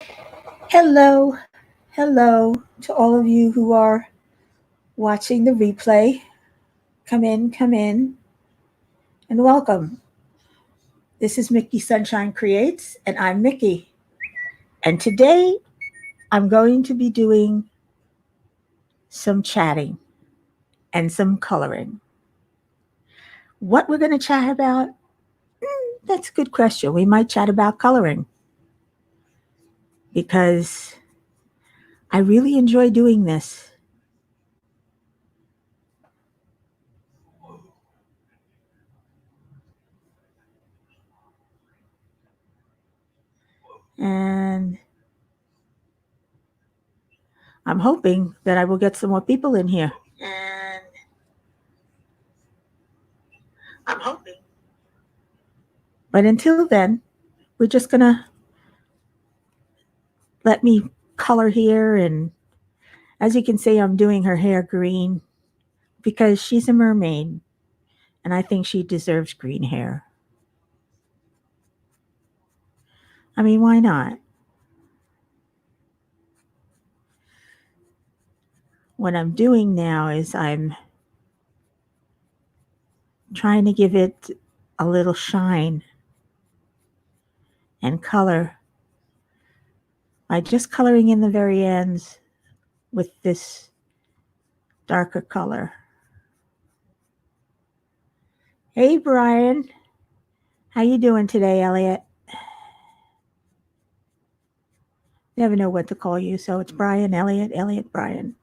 Hello, hello to all of you who are watching the replay. Come in, and welcome. This is Mickey Sunshine Creates, and I'm Mickey. And today I'm going to be doing some chatting and some coloring. What we're going to chat about? That's a good question. We might chat about coloring because I really enjoy doing this. And I'm hoping that I will get some more people in here. And I'm hoping. But until then, we're just going to let me color here. And as you can see, I'm doing her hair green because she's a mermaid and I think she deserves green hair. I mean, why not? What I'm doing now is I'm trying to give it a little shine and color by just coloring in the very ends with this darker color. Hey, Brian. How you doing today, Elliot? Never know what to call you, so it's Brian, Elliot, Elliot, Brian.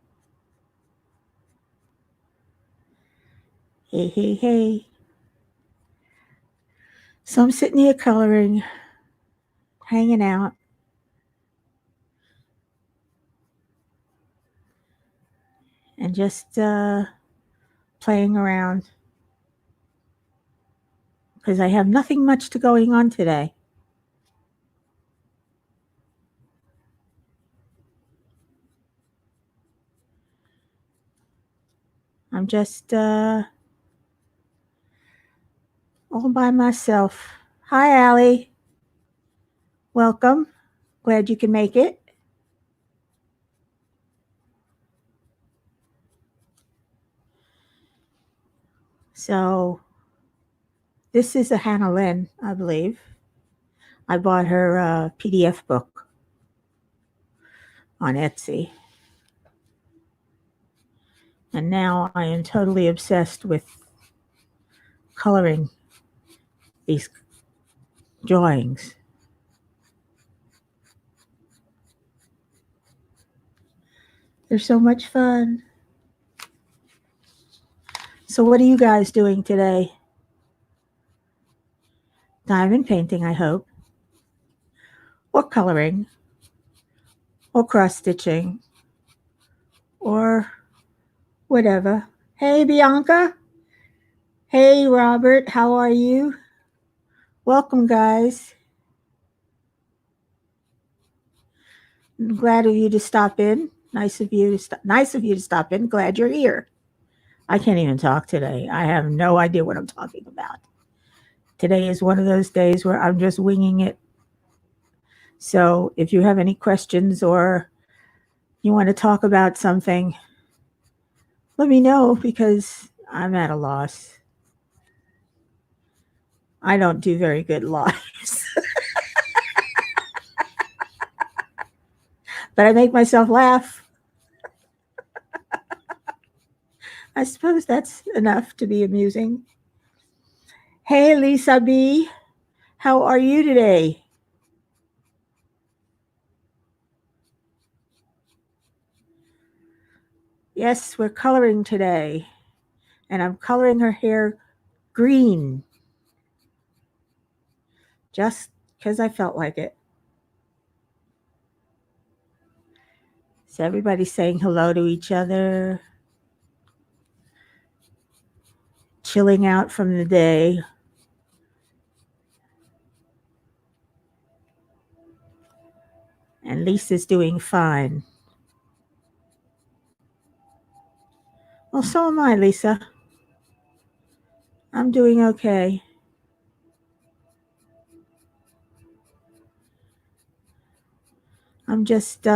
Hey, hey, hey. So I'm sitting here coloring, hanging out. And just playing around because I have nothing much to going on today. I'm just all by myself. Hi, Allie. Welcome. Glad you can make it. So, this is a Hannah Lynn, I believe. I bought her PDF book on Etsy. And now I am totally obsessed with coloring these drawings. They're so much fun. So, what are you guys doing today? Diamond painting, I hope. Or coloring. Or cross stitching. Or whatever. Hey, Bianca. Hey, Robert. How are you? Welcome, guys. I'm glad of you to stop in. Nice of you to stop in. Glad you're here. I can't even talk today. I have no idea what I'm talking about. Today is one of those days where I'm just winging it. So if you have any questions or you want to talk about something, let me know because I'm at a loss. I don't do very good lives. But I make myself laugh. I suppose that's enough to be amusing. Hey, Lisa B. How are you today? Yes, we're coloring today. And I'm coloring her hair green. Just because I felt like it. So everybody's saying hello to each other. Chilling out from the day. And Lisa's doing fine. Well, so am I, Lisa. I'm doing okay. I'm just,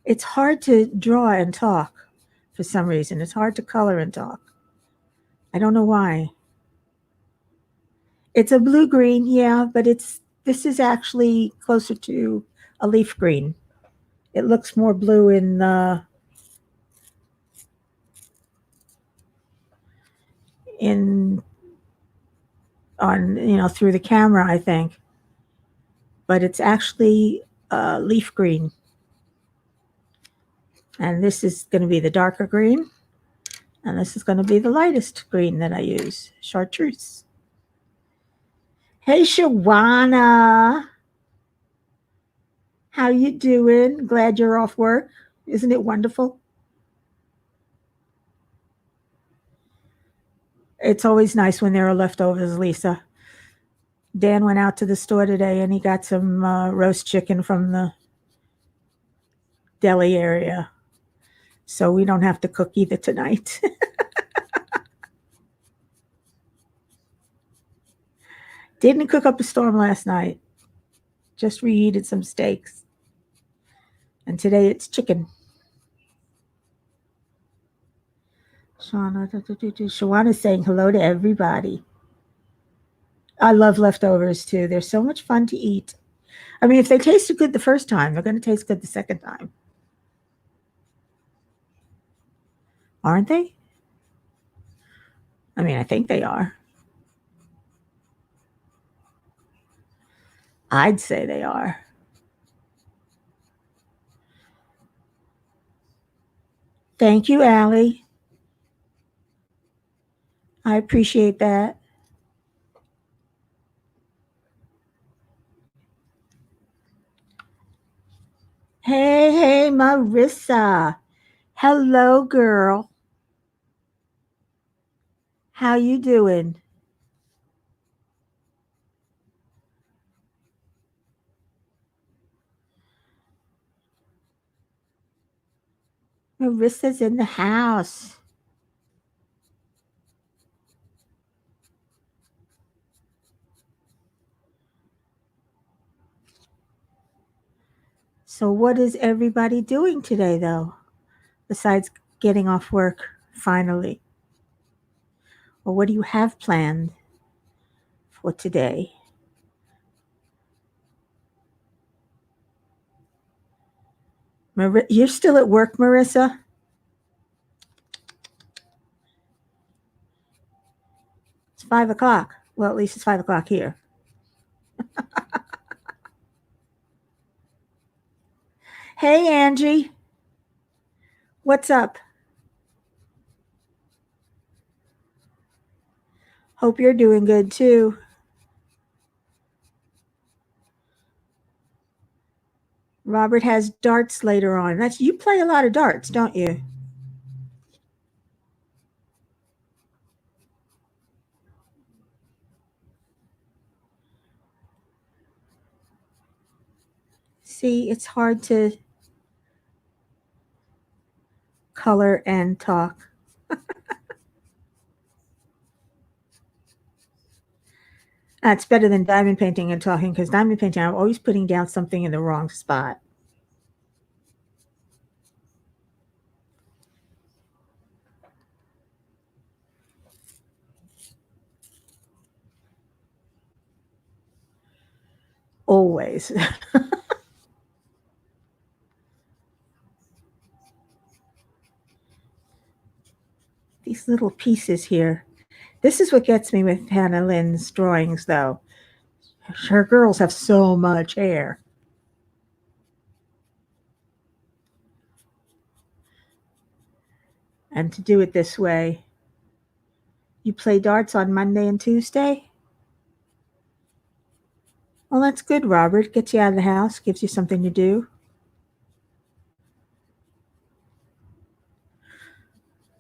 it's hard to draw and talk for some reason. It's hard to color and talk. I don't know why. It's a blue green, yeah, but this is actually closer to a leaf green. It looks more blue in on through the camera, I think, but it's actually leaf green. And this is going to be the darker green, and this is going to be the lightest green that I use, chartreuse. Hey, Shawana, how you doing? Glad you're off work. Isn't it wonderful? It's always nice when there are leftovers, Lisa. Dan went out to the store today and he got some roast chicken from the deli area. So we don't have to cook either tonight. Didn't cook up a storm last night. Just reheated some steaks. And today it's chicken. Shawana's saying hello to everybody. I love leftovers too. They're so much fun to eat. I mean, if they tasted good the first time, they're going to taste good the second time. Aren't they? I mean, I think they are. I'd say they are. Thank you, Allie. I appreciate that. Hey, Marissa. Hello, girl. How you doing? Marissa's in the house. So, what is everybody doing today, though, besides getting off work finally? Or what do you have planned for today? You're still at work, Marissa? It's 5 o'clock. Well, at least it's 5 o'clock here. Hey, Angie. What's up? Hope you're doing good too. Robert has darts later on. That's you play a lot of darts, don't you? See, it's hard to color and talk. That's better than diamond painting and talking, because diamond painting, I'm always putting down something in the wrong spot. Always. These little pieces here. This is what gets me with Hannah Lynn's drawings, though. Her girls have so much hair. And to do it this way, you play darts on Monday and Tuesday? Well, that's good, Robert. Gets you out of the house, gives you something to do.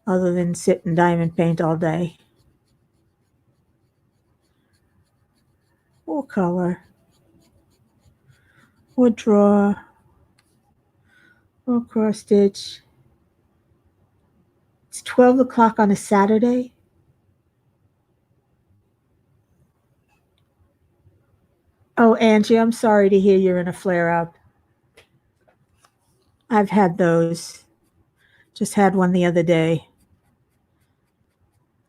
Other than sit and diamond paint all day. Or color. Or draw. Or cross stitch. It's 12 o'clock on a Saturday. Oh, Angie, I'm sorry to hear you're in a flare up. I've had those. Just had one the other day.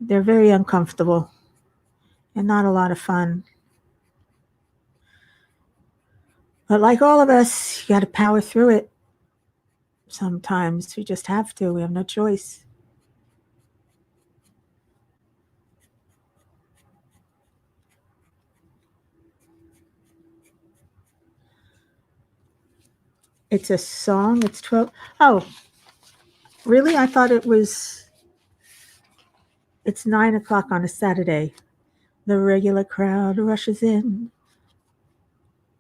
They're very uncomfortable and not a lot of fun. But like all of us, you got to power through it. Sometimes we just have to. We have no choice. It's a song. It's 12. Oh, really? I thought it was. It's 9 o'clock on a Saturday. The regular crowd rushes in.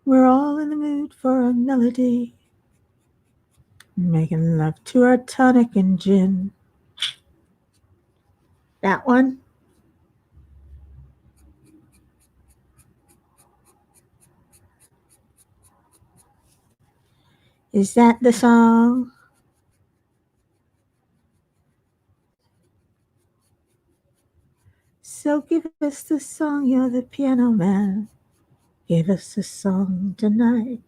We're all in the mood for a melody. Making love to our tonic and gin. That one? Is that the song? So give us the song, you're the piano man. Give us a song tonight.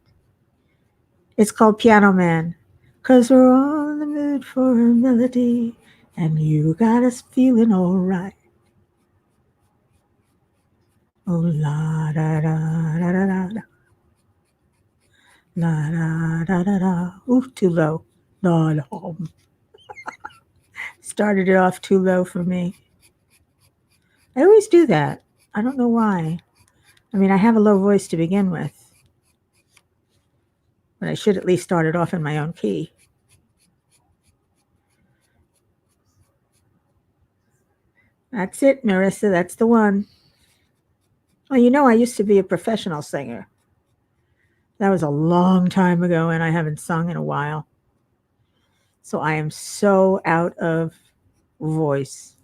It's called Piano Man. 'Cause we're all in the mood for a melody, and you got us feeling alright. Oh la da da da da da da. La da da da da. Ooh, too low. La la. Started it off too low for me. I always do that. I don't know why. I mean, I have a low voice to begin with, but I should at least start it off in my own key. That's it, Marissa. That's the one. Well, you know, I used to be a professional singer. That was a long time ago, and I haven't sung in a while. So I am so out of voice.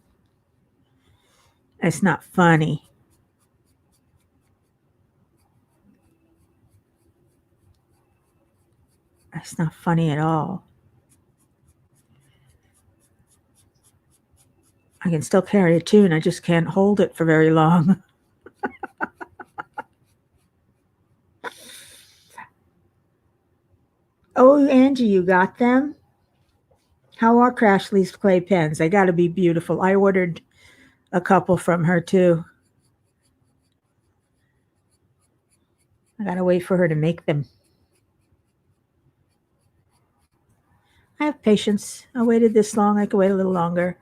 It's not funny. It's not funny at all. I can still carry a tune, I just can't hold it for very long. Oh, Angie, you got them? How are Crashly's clay pens? They got to be beautiful. I ordered a couple from her too. I got to wait for her to make them. I have patience. I waited this long. I could wait a little longer.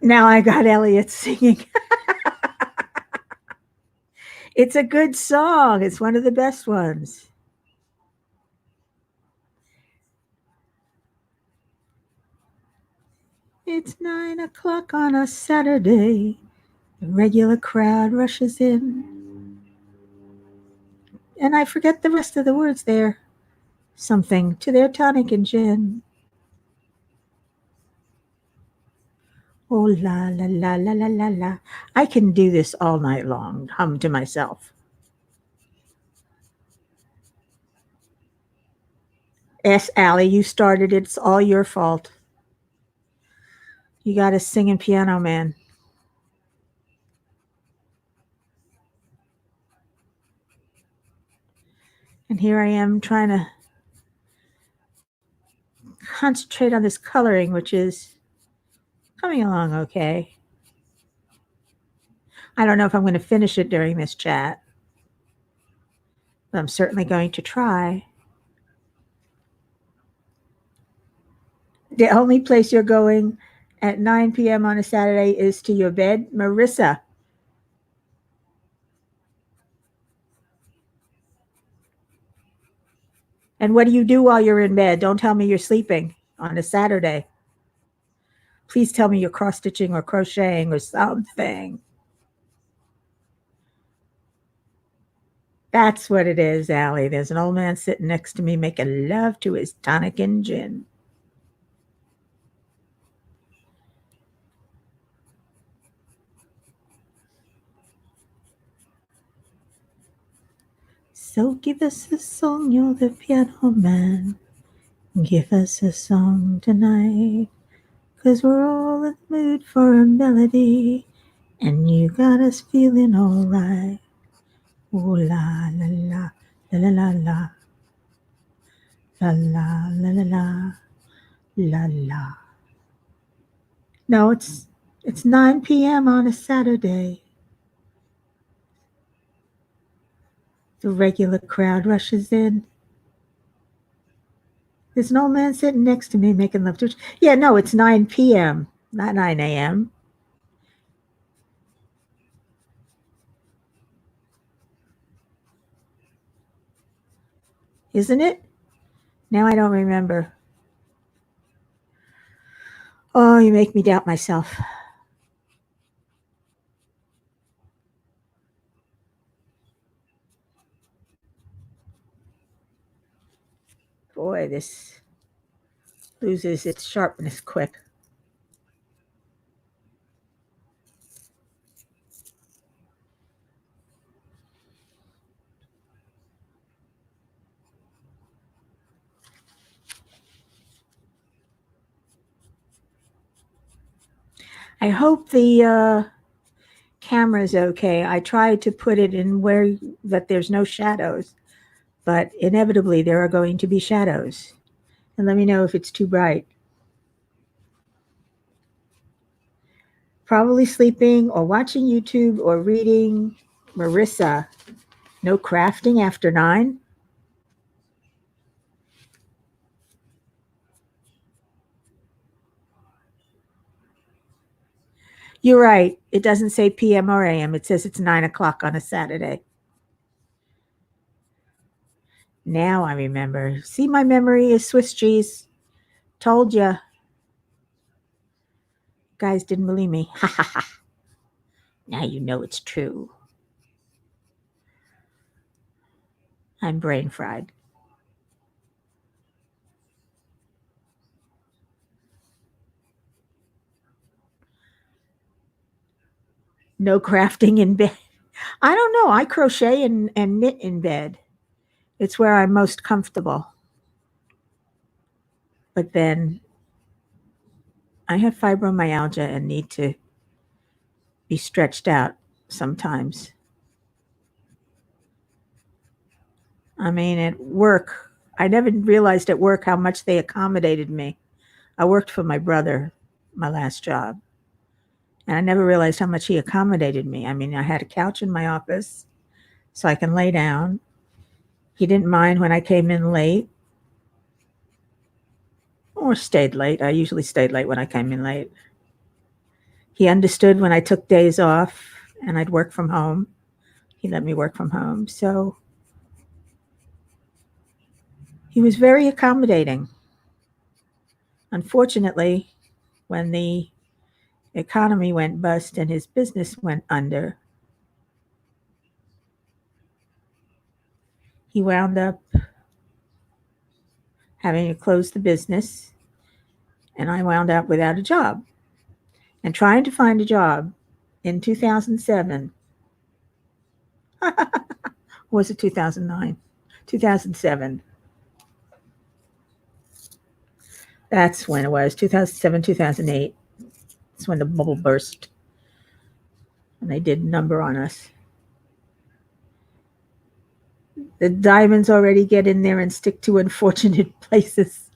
Now I got Elliot singing. It's a good song. It's one of the best ones. It's 9 o'clock on a Saturday. The regular crowd rushes in. And I forget the rest of the words there. Something to their tonic and gin. Oh la la la la la la la. I can do this all night long, hum to myself. Yes, Allie, you started it. It's all your fault. You got us singing Piano Man. And here I am trying to concentrate on this coloring, which is coming along okay. I don't know if I'm going to finish it during this chat, but I'm certainly going to try. The only place you're going at 9 p.m. on a Saturday is to your bed, Marissa. And what do you do while you're in bed? Don't tell me you're sleeping on a Saturday. Please tell me you're cross stitching or crocheting or something. That's what it is, Allie. There's an old man sitting next to me making love to his tonic and gin. So give us a song, you're the piano man. Give us a song tonight, 'cause we're all in the mood for a melody, and you got us feeling alright. Ooh la la la, la la la la, la la la la la, la la. No, it's 9 p.m. on a Saturday. The regular crowd rushes in. There's an old man sitting next to me making love to it. Yeah, no, it's 9 p.m., not 9 a.m. Isn't it? Now I don't remember. Oh, you make me doubt myself. Boy, this loses its sharpness quick. I hope the camera's okay. I tried to put it in where that there's no shadows, but inevitably there are going to be shadows. And let me know if it's too bright. Probably sleeping or watching YouTube or reading. Marissa, no crafting after 9? You're right. It doesn't say PM or AM. It says it's 9 o'clock on a Saturday. Now I remember. See, my memory is Swiss cheese. Told ya. Guys didn't believe me. Ha ha ha. Now you know it's true. I'm brain fried. No crafting in bed. I don't know. I crochet and knit in bed. It's where I'm most comfortable. But then I have fibromyalgia and need to be stretched out sometimes. I mean, at work, I never realized at work how much they accommodated me. I worked for my brother, my last job, and I never realized how much he accommodated me. I mean, I had a couch in my office so I can lay down. He didn't mind when I came in late or stayed late. I usually stayed late when I came in late. He understood when I took days off and I'd work from home. He let me work from home. So he was very accommodating. Unfortunately, when the economy went bust and his business went under, he wound up having to close the business, and I wound up without a job. And trying to find a job in 2007, was it 2009? 2007. That's when it was, 2007, 2008. That's when the bubble burst and they did a number on us. The diamonds already get in there and stick to unfortunate places.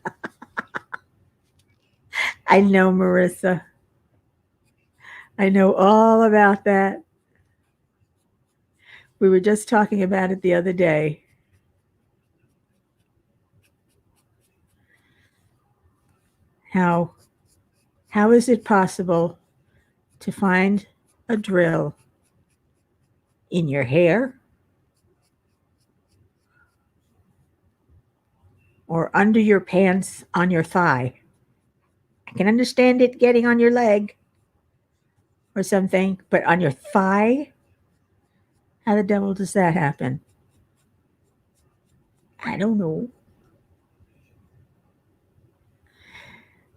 I know, Marissa. I know all about that. We were just talking about it the other day. How is it possible to find a drill in your hair or under your pants on your thigh? I can understand it getting on your leg or something, but on your thigh? How the devil does that happen? I don't know.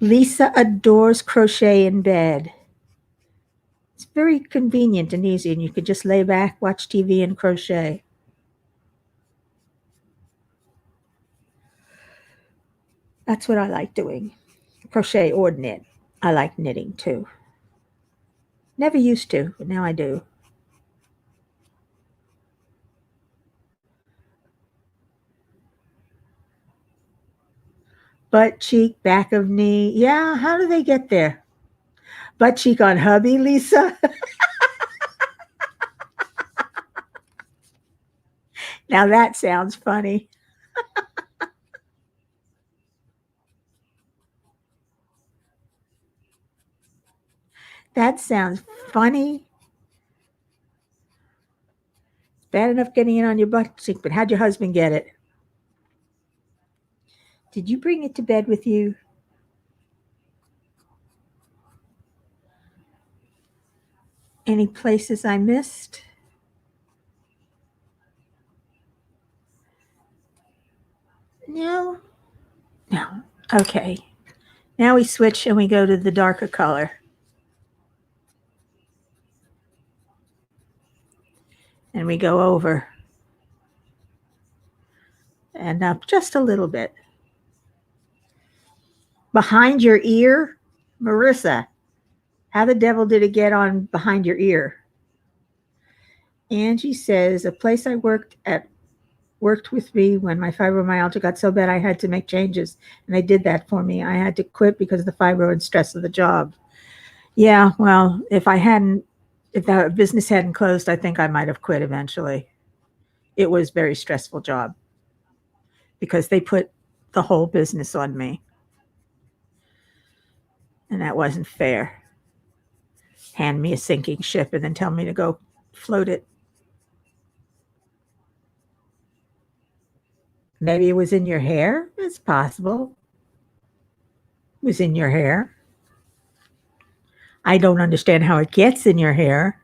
Lisa adores crochet in bed. It's very convenient and easy, and you could just lay back, watch TV, and crochet. That's what I like doing. Crochet or knit. I like knitting too. Never used to, but now I do. Butt cheek, back of knee. Yeah, how do they get there? Butt cheek on hubby, Lisa? Now that sounds funny. That sounds funny. Bad enough getting it on your butt cheek, but how'd your husband get it? Did you bring it to bed with you? Any places I missed? No. No. Okay. Now we switch and we go to the darker color. And we go over and up just a little bit. Behind your ear? Marissa, how the devil did it get on behind your ear? Angie says, a place I worked with me when my fibromyalgia got so bad I had to make changes, and they did that for me. I had to quit because of the fibro and stress of the job. Yeah, well, if the business hadn't closed, I think I might have quit eventually. It was a very stressful job because they put the whole business on me, and that wasn't fair. Hand me a sinking ship and then tell me to go float it. Maybe it was in your hair. It's possible. It was in your hair. I don't understand how it gets in your hair.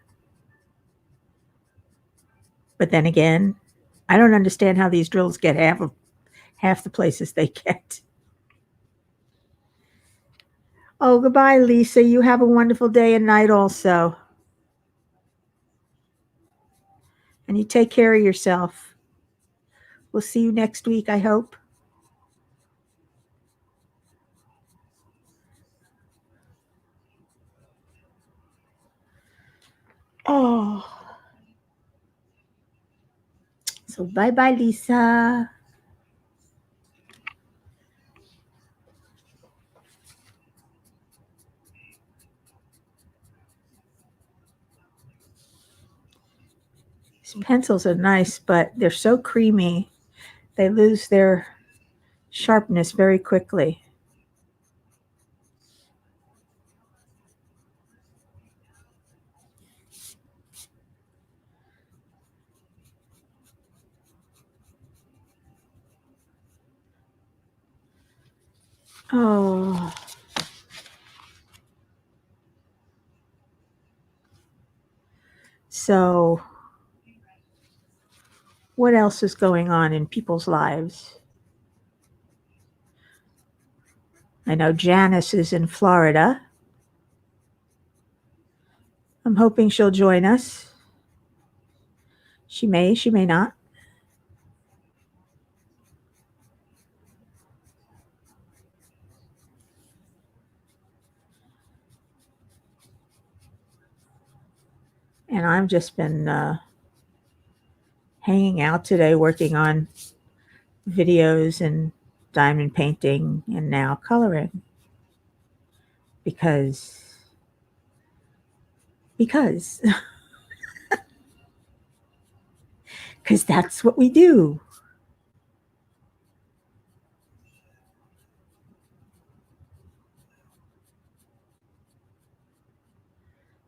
But then again, I don't understand how these drills get half the places they get. Oh, goodbye, Lisa. You have a wonderful day and night also. And you take care of yourself. We'll see you next week, I hope. Oh. So bye-bye, Lisa. These pencils are nice, but they're so creamy. They lose their sharpness very quickly. Oh. So, what else is going on in people's lives? I know Janice is in Florida. I'm hoping she'll join us. She may not. And I've just been hanging out today working on videos and diamond painting and now coloring because because that's what we do.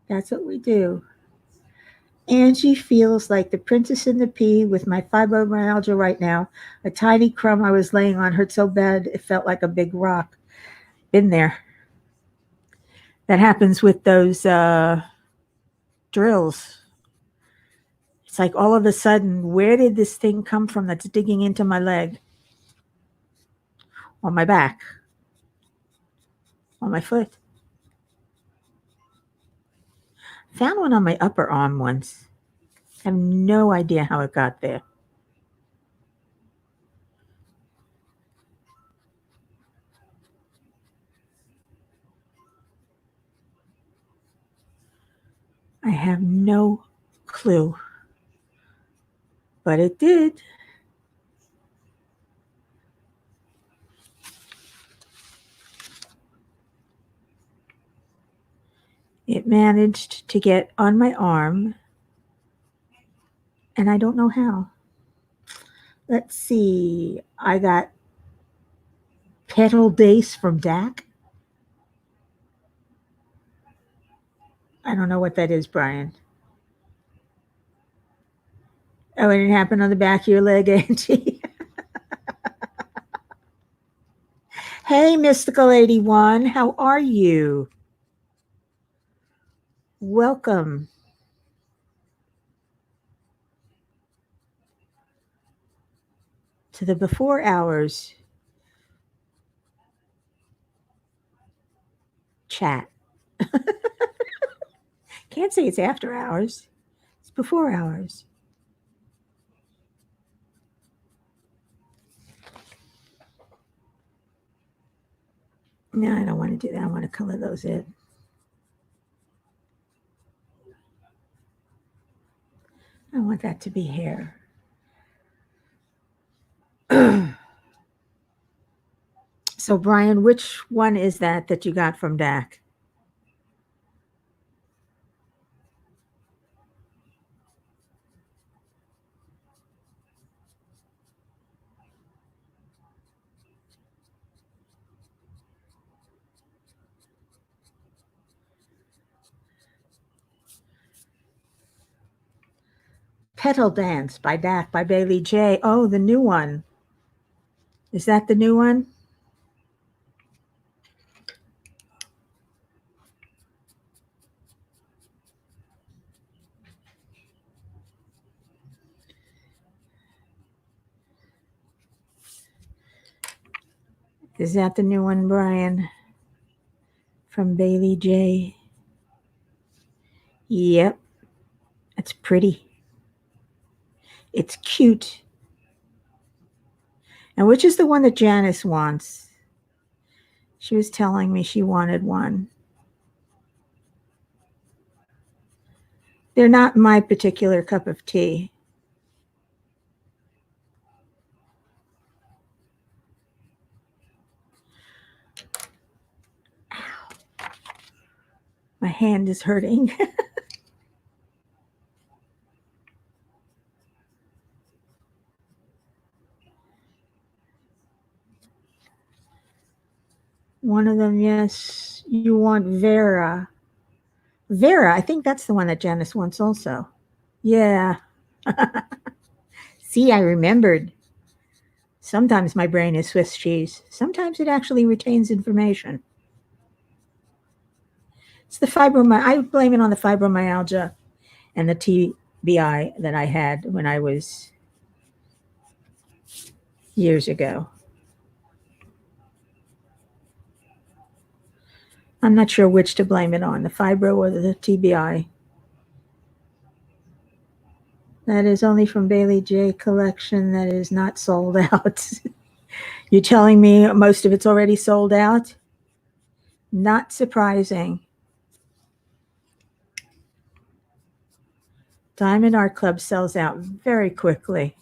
That's what we do. Angie feels like the princess in the pea with my fibromyalgia right now. A tiny crumb I was laying on hurt so bad it felt like a big rock. Been there. That happens with those drills. It's like all of a sudden, where did this thing come from that's digging into my leg? On my back? On my foot? Found one on my upper arm once. I have no idea how it got there. I have no clue, but it did. It managed to get on my arm, and I don't know how. Let's see. I got Petal Dace from DAC. I don't know what that is, Brian. Oh, and it happened on the back of your leg, Angie. Hey, Mystical 81, how are you? Welcome. To the before hours chat. Can't say it's after hours. It's before hours. No, I don't want to do that. I want to color those in. I want that to be hair. So, Brian, which one is that you got from DAC? Petal Dance by DAC by Bailey J. Oh, the new one. Is that the new one? Is that the new one, Brian? From Bailey J. Yep. It's pretty. It's cute. And which is the one that Janice wants? She was telling me she wanted one. They're not my particular cup of tea. Ow. My hand is hurting. One of them, yes. You want Vera. Vera, I think that's the one that Janice wants also. Yeah. See, I remembered. Sometimes my brain is Swiss cheese. Sometimes it actually retains information. It's the I blame it on the fibromyalgia and the TBI that I had when I was years ago. I'm not sure which to blame it on, the fibro or the TBI. That is only from Bailey J collection that is not sold out. You're telling me most of it's already sold out? Not surprising. Diamond Art Club sells out very quickly.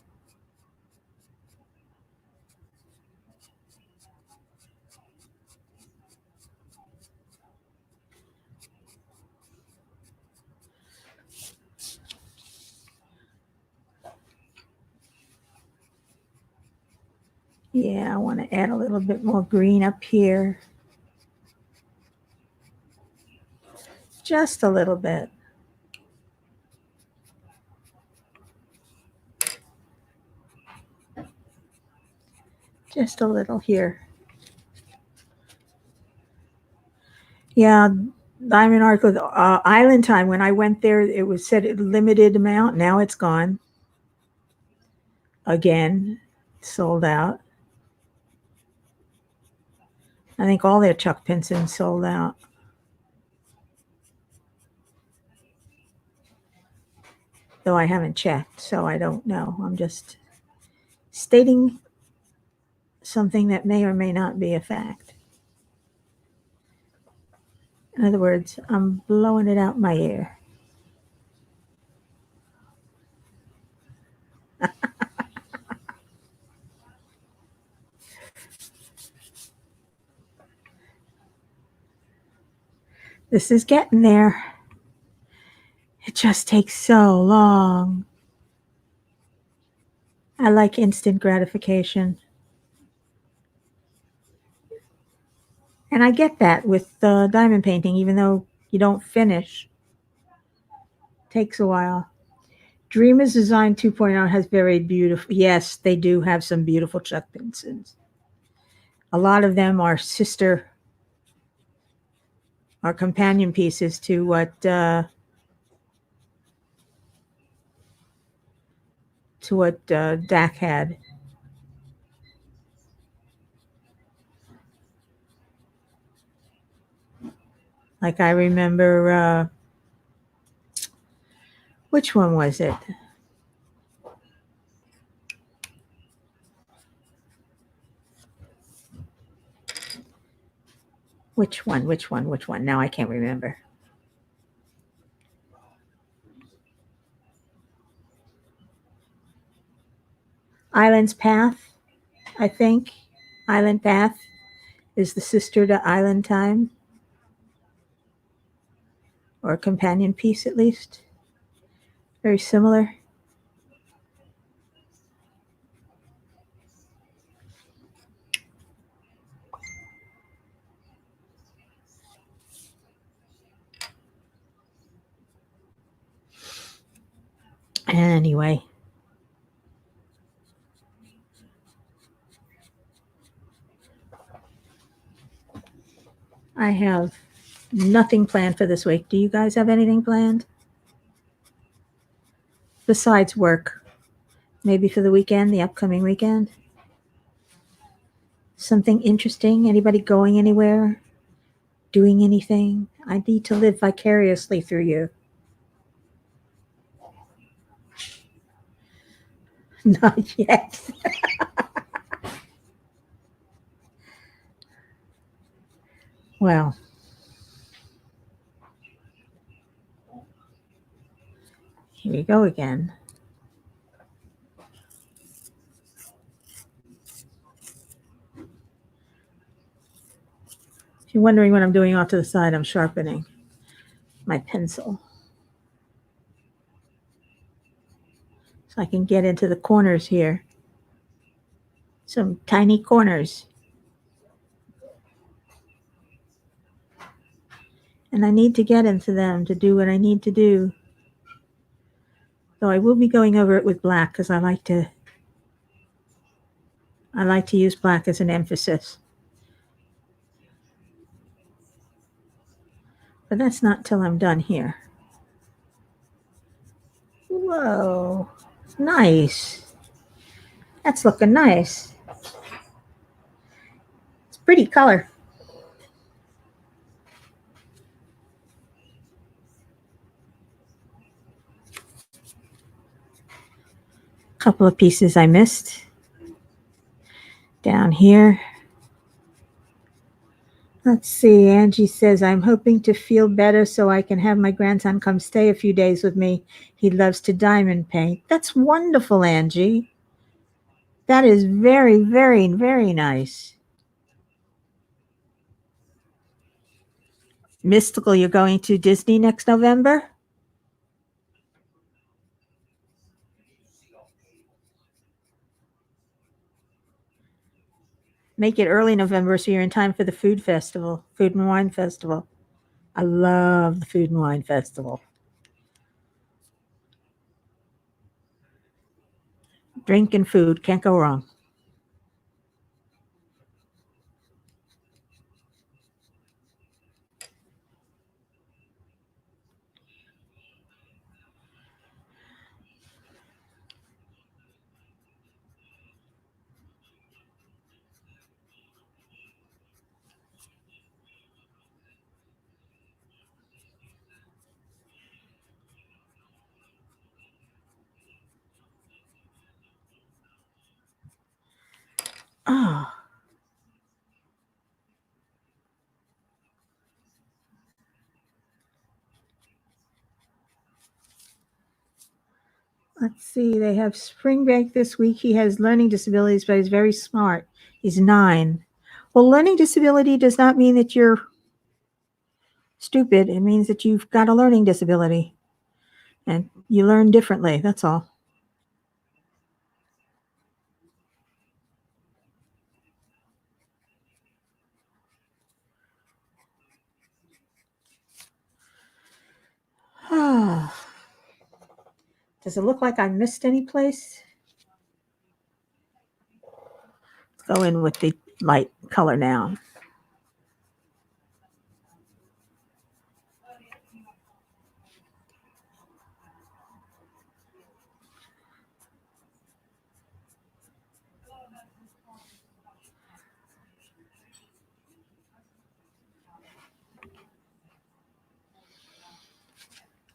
Yeah, I want to add a little bit more green up here. Just a little bit. Just a little here. Yeah, Diamond Art Club, Island Time. When I went there, it was said a limited amount. Now it's gone. Again, sold out. I think all their Chuck Pinsons sold out. Though I haven't checked, so I don't know. I'm just stating something that may or may not be a fact. In other words, I'm blowing it out my ear. This is getting there. It just takes so long. I like instant gratification. And I get that with diamond painting, even though you don't finish. Takes a while. Dreamers Design 2.0 has very beautiful, yes, they do have some beautiful Chuck Pinsons. A lot of them are companion pieces to what Dak had. Like I remember, which one was it? Which one? Now I can't remember. Island's Path, I think. Island Path is the sister to Island Time. Or a companion piece, at least. Very similar. Anyway. I have nothing planned for this week. Do you guys have anything planned? Besides work. Maybe for the weekend, the upcoming weekend? Something interesting? Anybody going anywhere? Doing anything? I need to live vicariously through you. Not yet. Well, here we go again. If you're wondering what I'm doing off to the side, I'm sharpening my pencil. So I can get into the corners here. Some tiny corners. And I need to get into them to do what I need to do. Though I will be going over it with black because I like to use black as an emphasis. But that's not till I'm done here. Whoa, nice. That's looking nice. It's pretty color. Couple of pieces I missed. Down here. Let's see, Angie says, I'm hoping to feel better so I can have my grandson come stay a few days with me. He loves to diamond paint. That's wonderful, Angie. That is very, very, very nice. Mystical, you're going to Disney next November? Make it early November so you're in time for the food and wine festival. I love the food and wine festival. Drink and food, can't go wrong. Oh. Let's see, they have spring break this week. He has learning disabilities, but he's very smart. He's 9. Well, learning disability does not mean that you're stupid. It means that you've got a learning disability and you learn differently. That's all. Does it look like I missed any place? Let's go in with the light color now.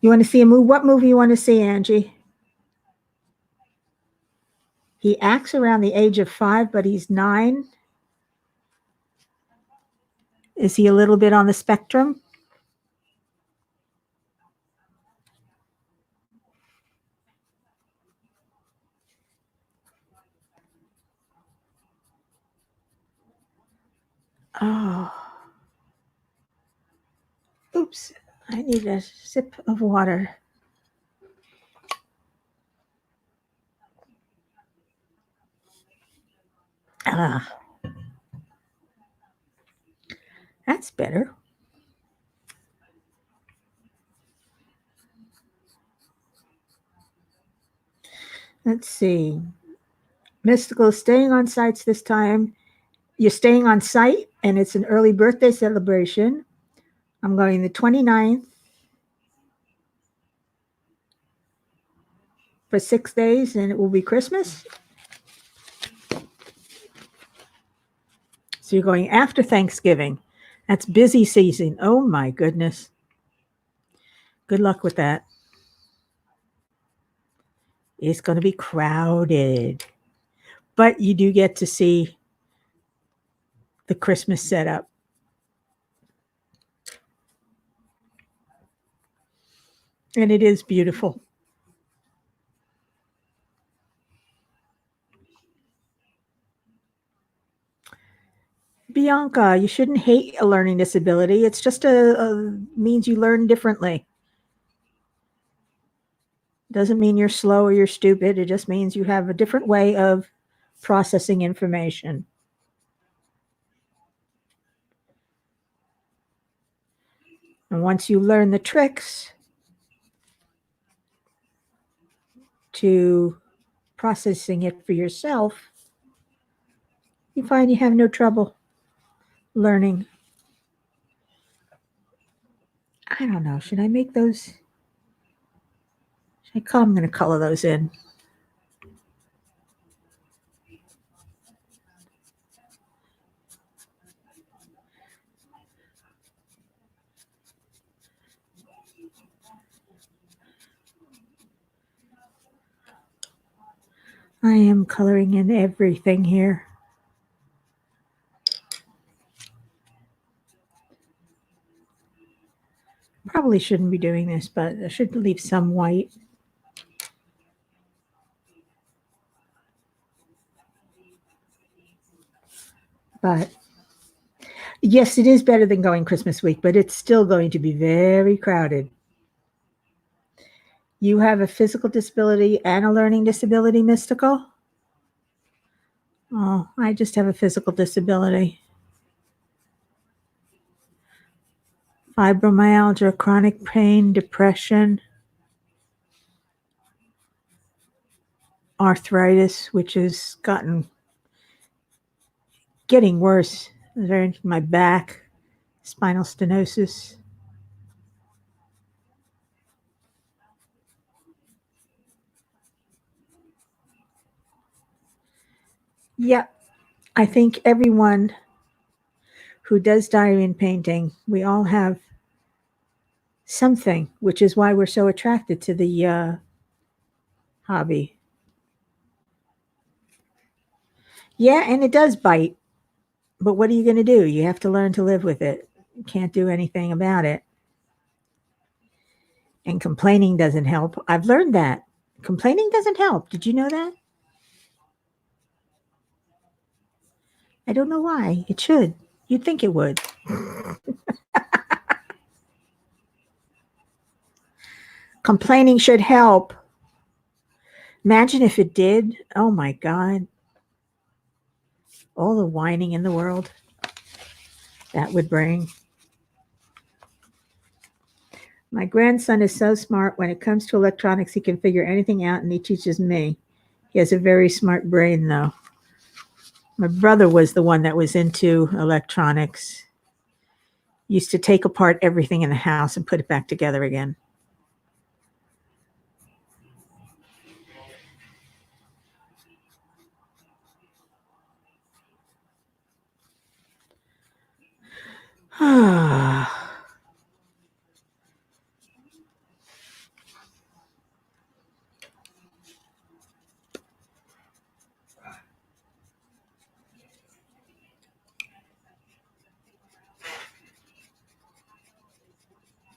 You want to see a movie? What movie you want to see, Angie? He acts around the age of 5, but he's 9. Is he a little bit on the spectrum? Oh. Oops. I need a sip of water. That's better. Let's see. Mystical staying on sites this time. You're staying on site, and it's an early birthday celebration. I'm going the 29th for 6 days, and it will be Christmas. So you're going after Thanksgiving. That's busy season. Oh my goodness. Good luck with that. It's going to be crowded. But you do get to see the Christmas setup. And it is beautiful. Bianca, you shouldn't hate a learning disability. It's just a means you learn differently. Doesn't mean you're slow or you're stupid. It just means you have a different way of processing information. And once you learn the tricks to processing it for yourself, you find you have no trouble learning. I don't know. Should I make those? I'm going to color those in. I am coloring in everything here. Probably shouldn't be doing this, but I should leave some white. But yes, it is better than going Christmas week, but it's still going to be very crowded. You have a physical disability and a learning disability, Mystical? Oh, I just have a physical disability. Fibromyalgia, chronic pain, depression, arthritis, which has getting worse. My back, spinal stenosis. Yeah, I think everyone who does diary painting, we all have something, which is why we're so attracted to the hobby. Yeah, and it does bite. But what are you going to do? You have to learn to live with it. You can't do anything about it. And complaining doesn't help. I've learned that. Complaining doesn't help. Did you know that? I don't know why. It should. You'd think it would. Complaining should help. Imagine if it did. Oh my God. All the whining in the world that would bring. My grandson is so smart. When it comes to electronics, he can figure anything out, and he teaches me. He has a very smart brain, though. My brother was the one that was into electronics. Used to take apart everything in the house and put it back together again.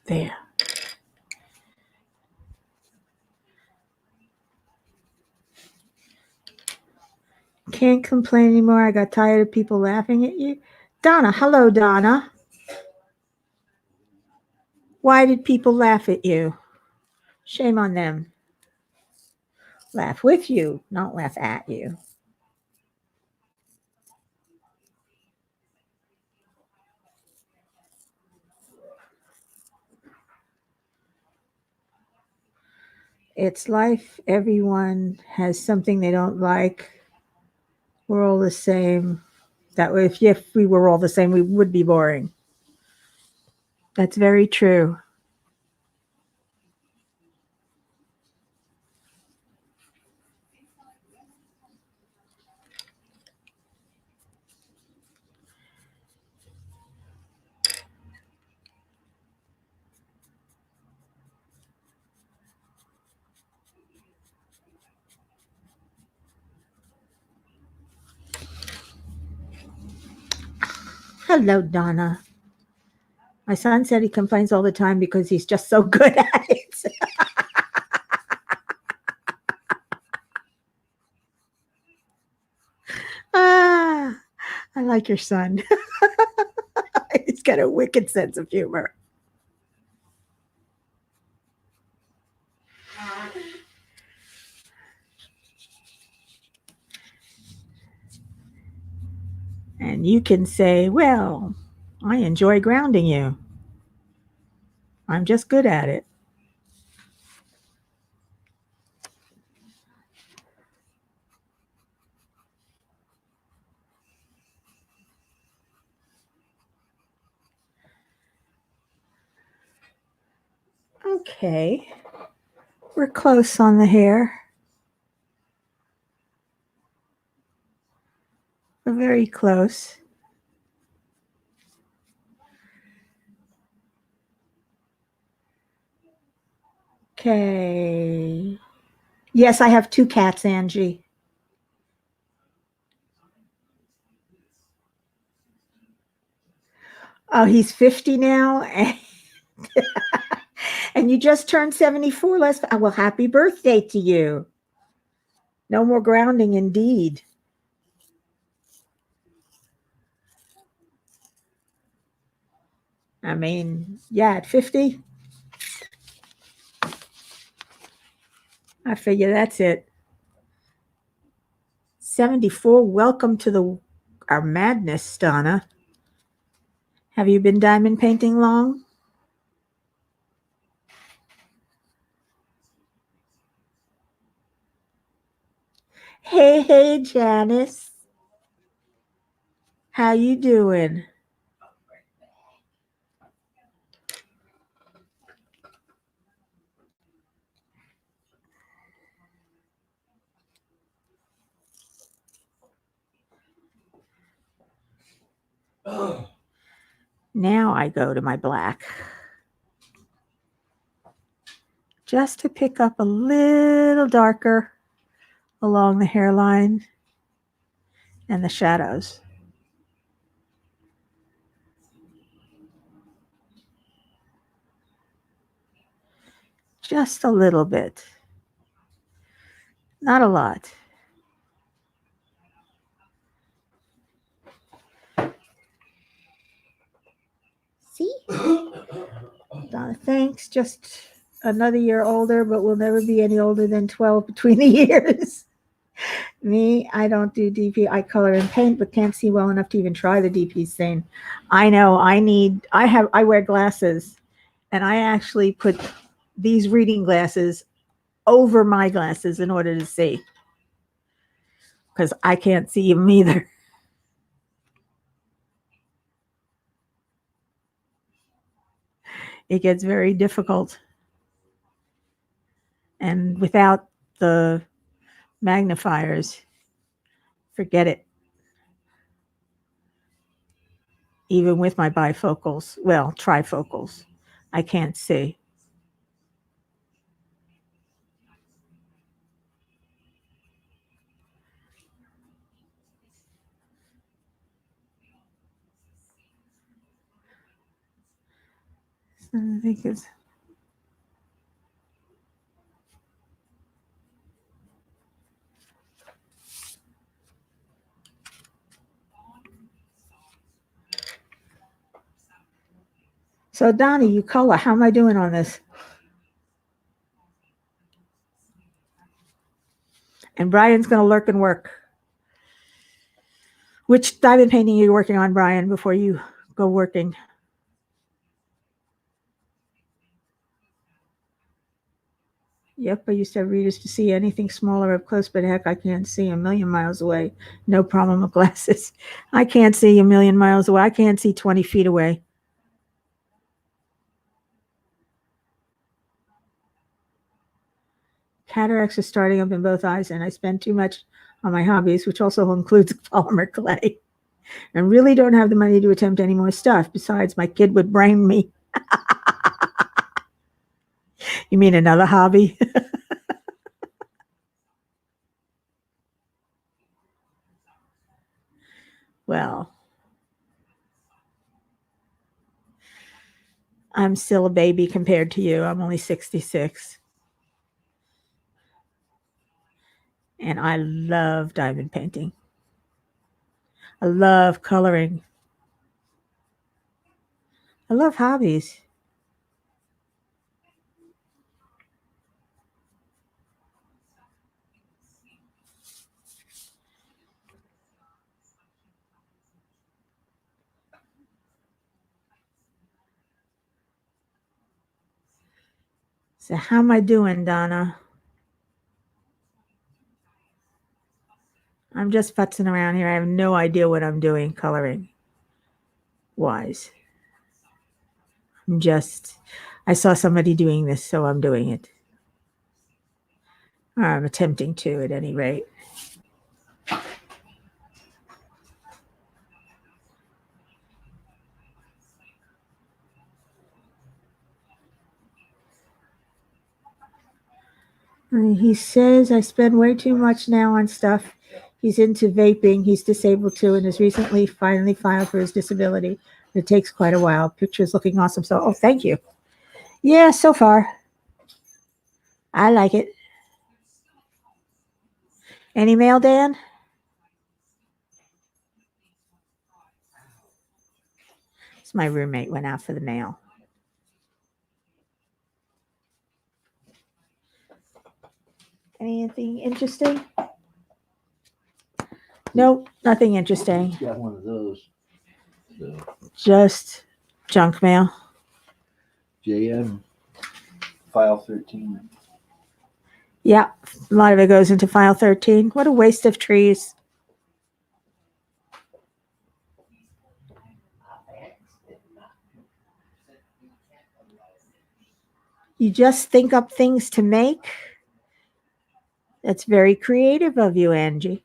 There. Can't complain anymore. I got tired of people laughing at you. Donna, hello, Donna. Why did people laugh at you? Shame on them. Laugh with you, not laugh at you. It's life. Everyone has something they don't like. We're all the same. That way, if we were all the same, we would be boring. That's very true. Hello, Donna. My son said he complains all the time because he's just so good at it. I like your son. He's got a wicked sense of humor. And you can say, well, I enjoy grounding you. I'm just good at it. Okay. We're close on the hair. We're very close. Okay. Yes, I have 2 cats, Angie. Oh, he's 50 now. And you just turned 74 last. Well, happy birthday to you. No more grounding, indeed. I mean, yeah, at 50, I figure that's it. 74, welcome to our madness, Donna. Have you been diamond painting long? Hey, Janice. How you doing? Now I go to my black. Just to pick up a little darker along the hairline and the shadows. Just a little bit. Not a lot. See? Donna, thanks. Just another year older, but we'll never be any older than 12 between the years. Me, I don't do DP. I color and paint, but can't see well enough to even try the DP stain. I know I wear glasses, and I actually put these reading glasses over my glasses in order to see, because I can't see them either. It gets very difficult. And without the magnifiers, forget it. Even with my bifocals, well, trifocals, I can't see. I think it's so. Donnie, you color. How am I doing on this? And Brian's going to lurk and work. Which diamond painting are you working on, Brian, before you go working? Yep, I used to have readers to see anything smaller up close, but heck, I can't see a million miles away. No problem with glasses. I can't see a million miles away. I can't see 20 feet away. Cataracts are starting up in both eyes, and I spend too much on my hobbies, which also includes polymer clay, and really don't have the money to attempt any more stuff. Besides, my kid would brain me. You mean another hobby? Well, I'm still a baby compared to you. I'm only 66. And I love diamond painting. I love coloring. I love hobbies. So how am I doing, Donna? I'm just futzing around here. I have no idea what I'm doing coloring wise. I saw somebody doing this, so I'm doing it. Or I'm attempting to, at any rate. He says I spend way too much now on stuff. He's into vaping. He's disabled too, and has recently finally filed for his disability. It takes quite a while. Picture's looking awesome. So, oh, thank you. Yeah, so far. I like it. Any mail, Dan? So my roommate went out for the mail. Anything interesting? Nope, nothing interesting. Got one of those. So Just junk mail. JM file 13. Yeah, a lot of it goes into file 13. What a waste of trees. You just think up things to make. That's very creative of you, Angie.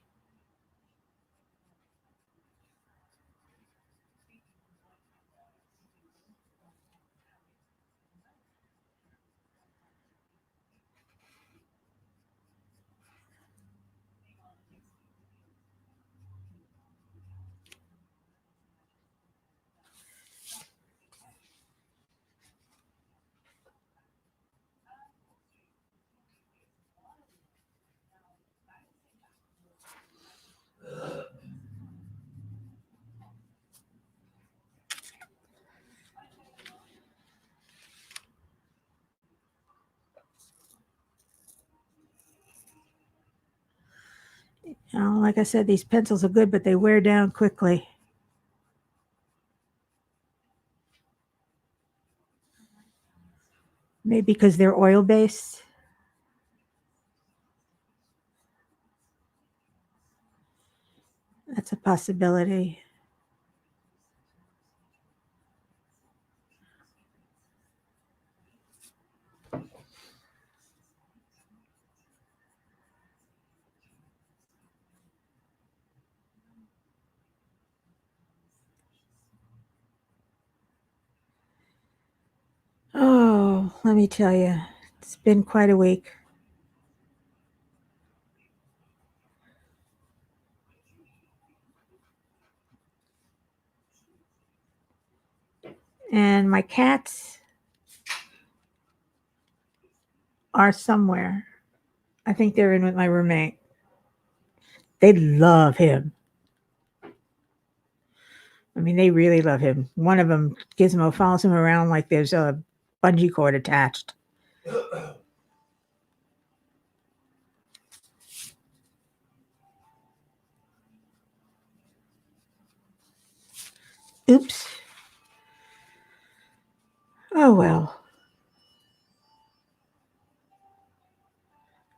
Like I said, these pencils are good, but they wear down quickly. Maybe because they're oil-based. That's a possibility. Oh, let me tell you, it's been quite a week. And my cats are somewhere. I think they're in with my roommate. They love him. I mean, they really love him. One of them, Gizmo, follows him around like there's a bungee cord attached. Oops. Oh, well.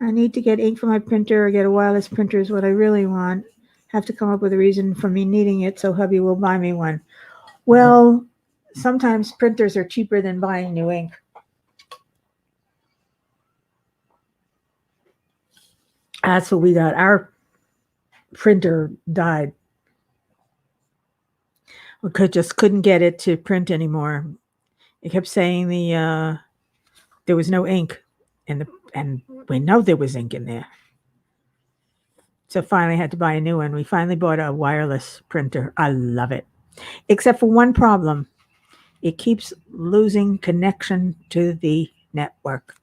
I need to get ink for my printer or get a wireless printer is what I really want. Have to come up with a reason for me needing it so hubby will buy me one. Well, sometimes printers are cheaper than buying new ink. That's what we got. Our printer died. We just couldn't get it to print anymore. It kept saying there was no ink, and we know there was ink in there. So finally had to buy a new one. We finally bought a wireless printer. I love it. Except for one problem. It keeps losing connection to the network.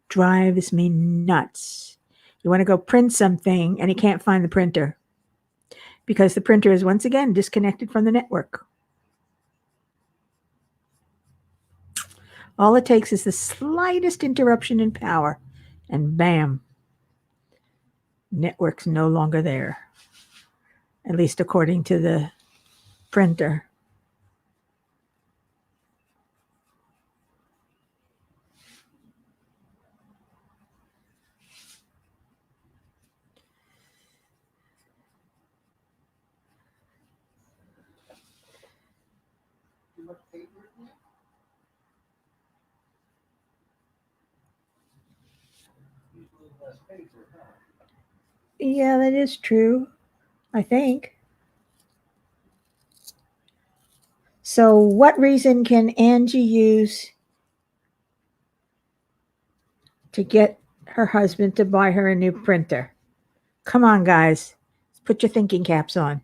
Drives me nuts. You want to go print something and you can't find the printer because the printer is once again disconnected from the network. All it takes is the slightest interruption in power and bam, network's no longer there. At least according to the printer. Yeah, that is true, I think. So, what reason can Angie use to get her husband to buy her a new printer? Come on, guys. Put your thinking caps on.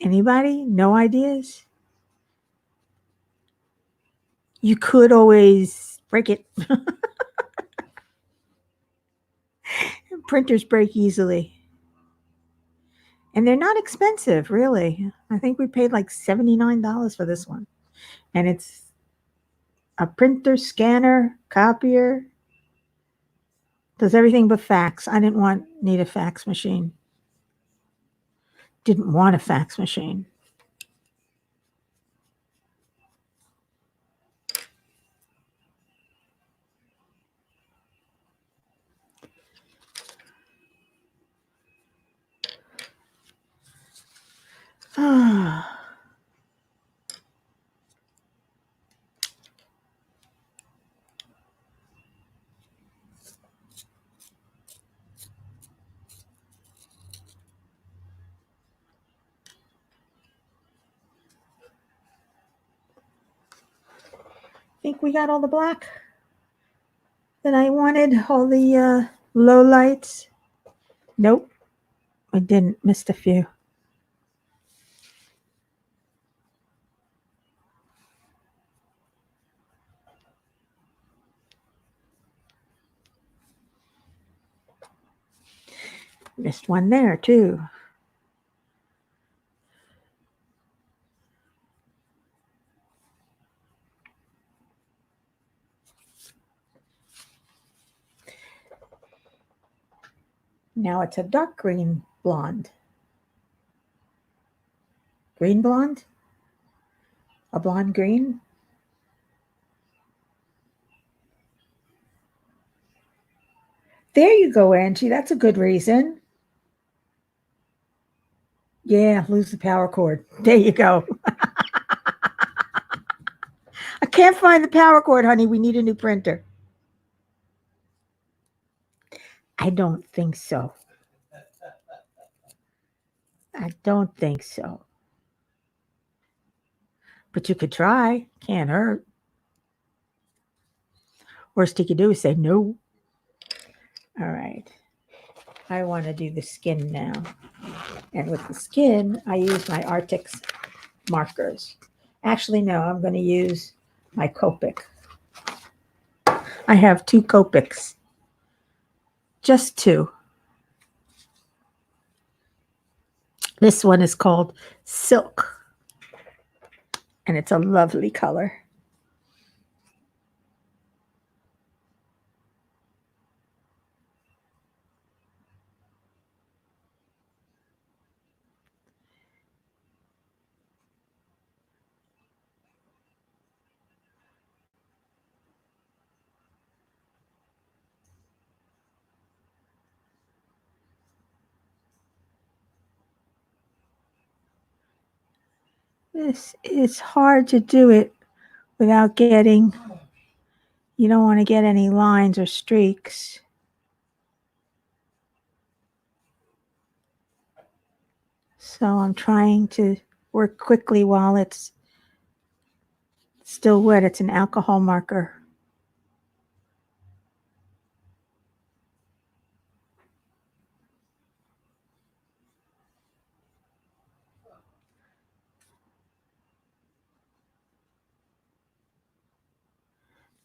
Anybody? No ideas? You could always break it. Printers break easily. And they're not expensive, really. I think we paid like $79 for this one. And it's a printer, scanner, copier. Does everything but fax. I didn't need a fax machine. Didn't want a fax machine. Ah. Think we got all the black that I wanted, all the low lights. Nope, I didn't. Missed a few. Missed one there too. Now it's a dark green blonde. Green blonde? A blonde green? There you go, Angie. That's a good reason. Yeah, lose the power cord. There you go. I can't find the power cord, honey. We need a new printer. I don't think so. I don't think so. But you could try. Can't hurt. Worst you could do is say no. All right. I want to do the skin now. And with the skin, I use my Artix markers. Actually, no, I'm going to use my Copic. I have 2 Copics. Just 2. This one is called Silk. And it's a lovely color. This is hard to do it without getting, you don't want to get any lines or streaks. So I'm trying to work quickly while it's still wet. It's an alcohol marker.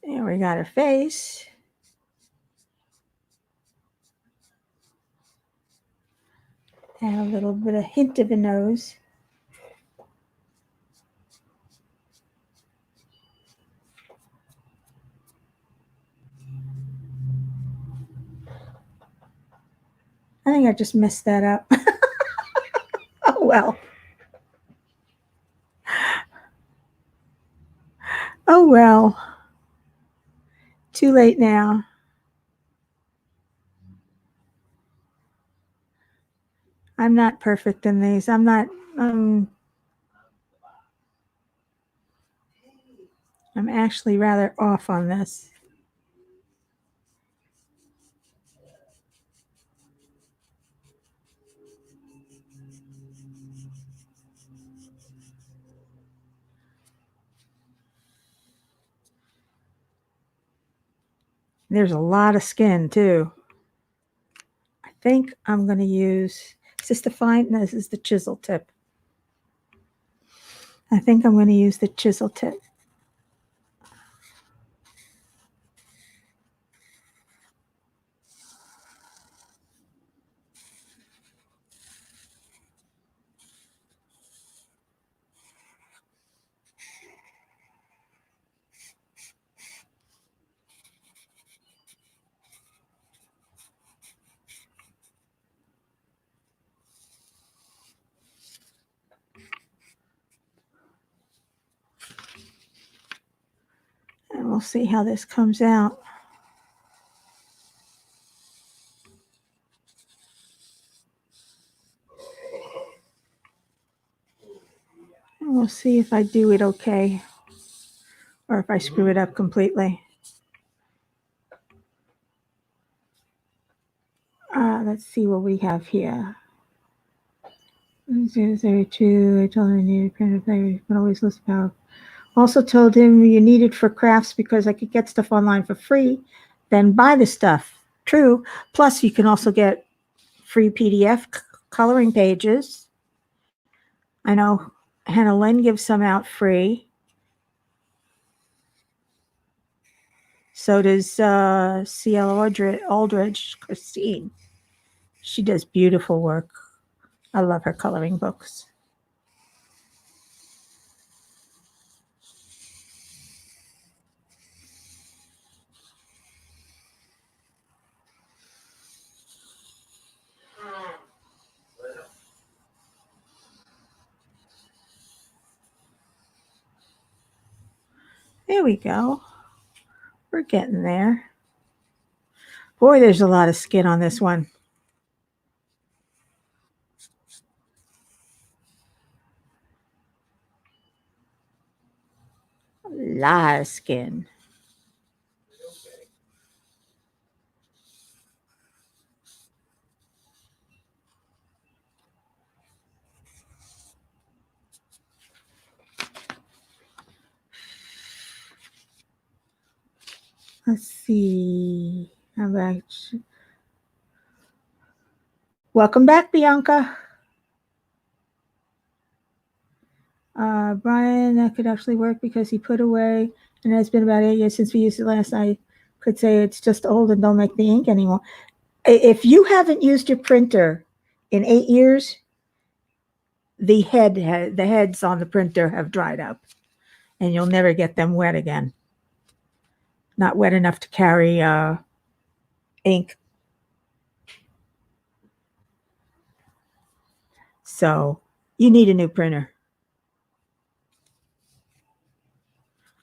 There we got her face. And a little bit of hint of a nose. I think I just messed that up. Oh, well. Oh, well. Too late now. I'm not perfect in these. I'm not, I'm actually rather off on this. There's a lot of skin too. I think I'm going to use, is this the fine? No, this is the chisel tip. I think I'm going to use the chisel tip. And we'll see how this comes out. And we'll see if I do it okay or if I screw it up completely. Let's see what we have here. 032, I told him I needed printed flavor. You can always list power. Also told him you need it for crafts because I could get stuff online for free, then buy the stuff. True. Plus, you can also get free PDF coloring pages. I know Hannah Lynn gives some out free. So does C.L. Aldridge, Christine. She does beautiful work. I love her coloring books. There we go. We're getting there. Boy, there's a lot of skin on this one. A lot of skin. Let's see. How about welcome back, Bianca. Brian, that could actually work because he put away, and it's been about 8 years since we used it last. I could say it's just old and don't make the ink anymore. If you haven't used your printer in 8 years, the heads on the printer have dried up, and you'll never get them wet again. Not wet enough to carry ink. So you need a new printer.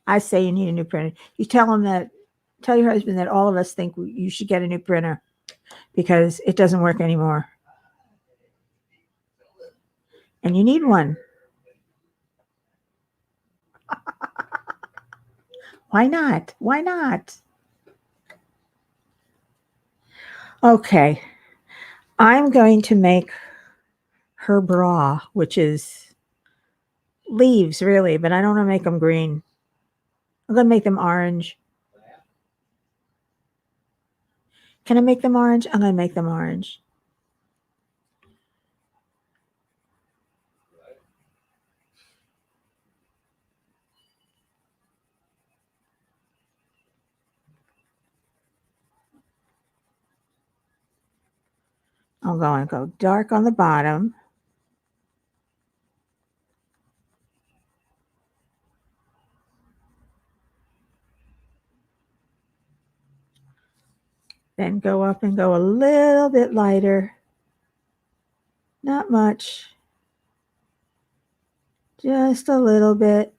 I say you need a new printer. You tell your husband that all of us think you should get a new printer because it doesn't work anymore. And you need one. Why not? Why not? Okay. I'm going to make her bra, which is leaves really, but I don't want to make them green. I'm going to make them orange. Can I make them orange? I'm going to make them orange. I'm going to go dark on the bottom. Then go up and go a little bit lighter. Not much. Just a little bit.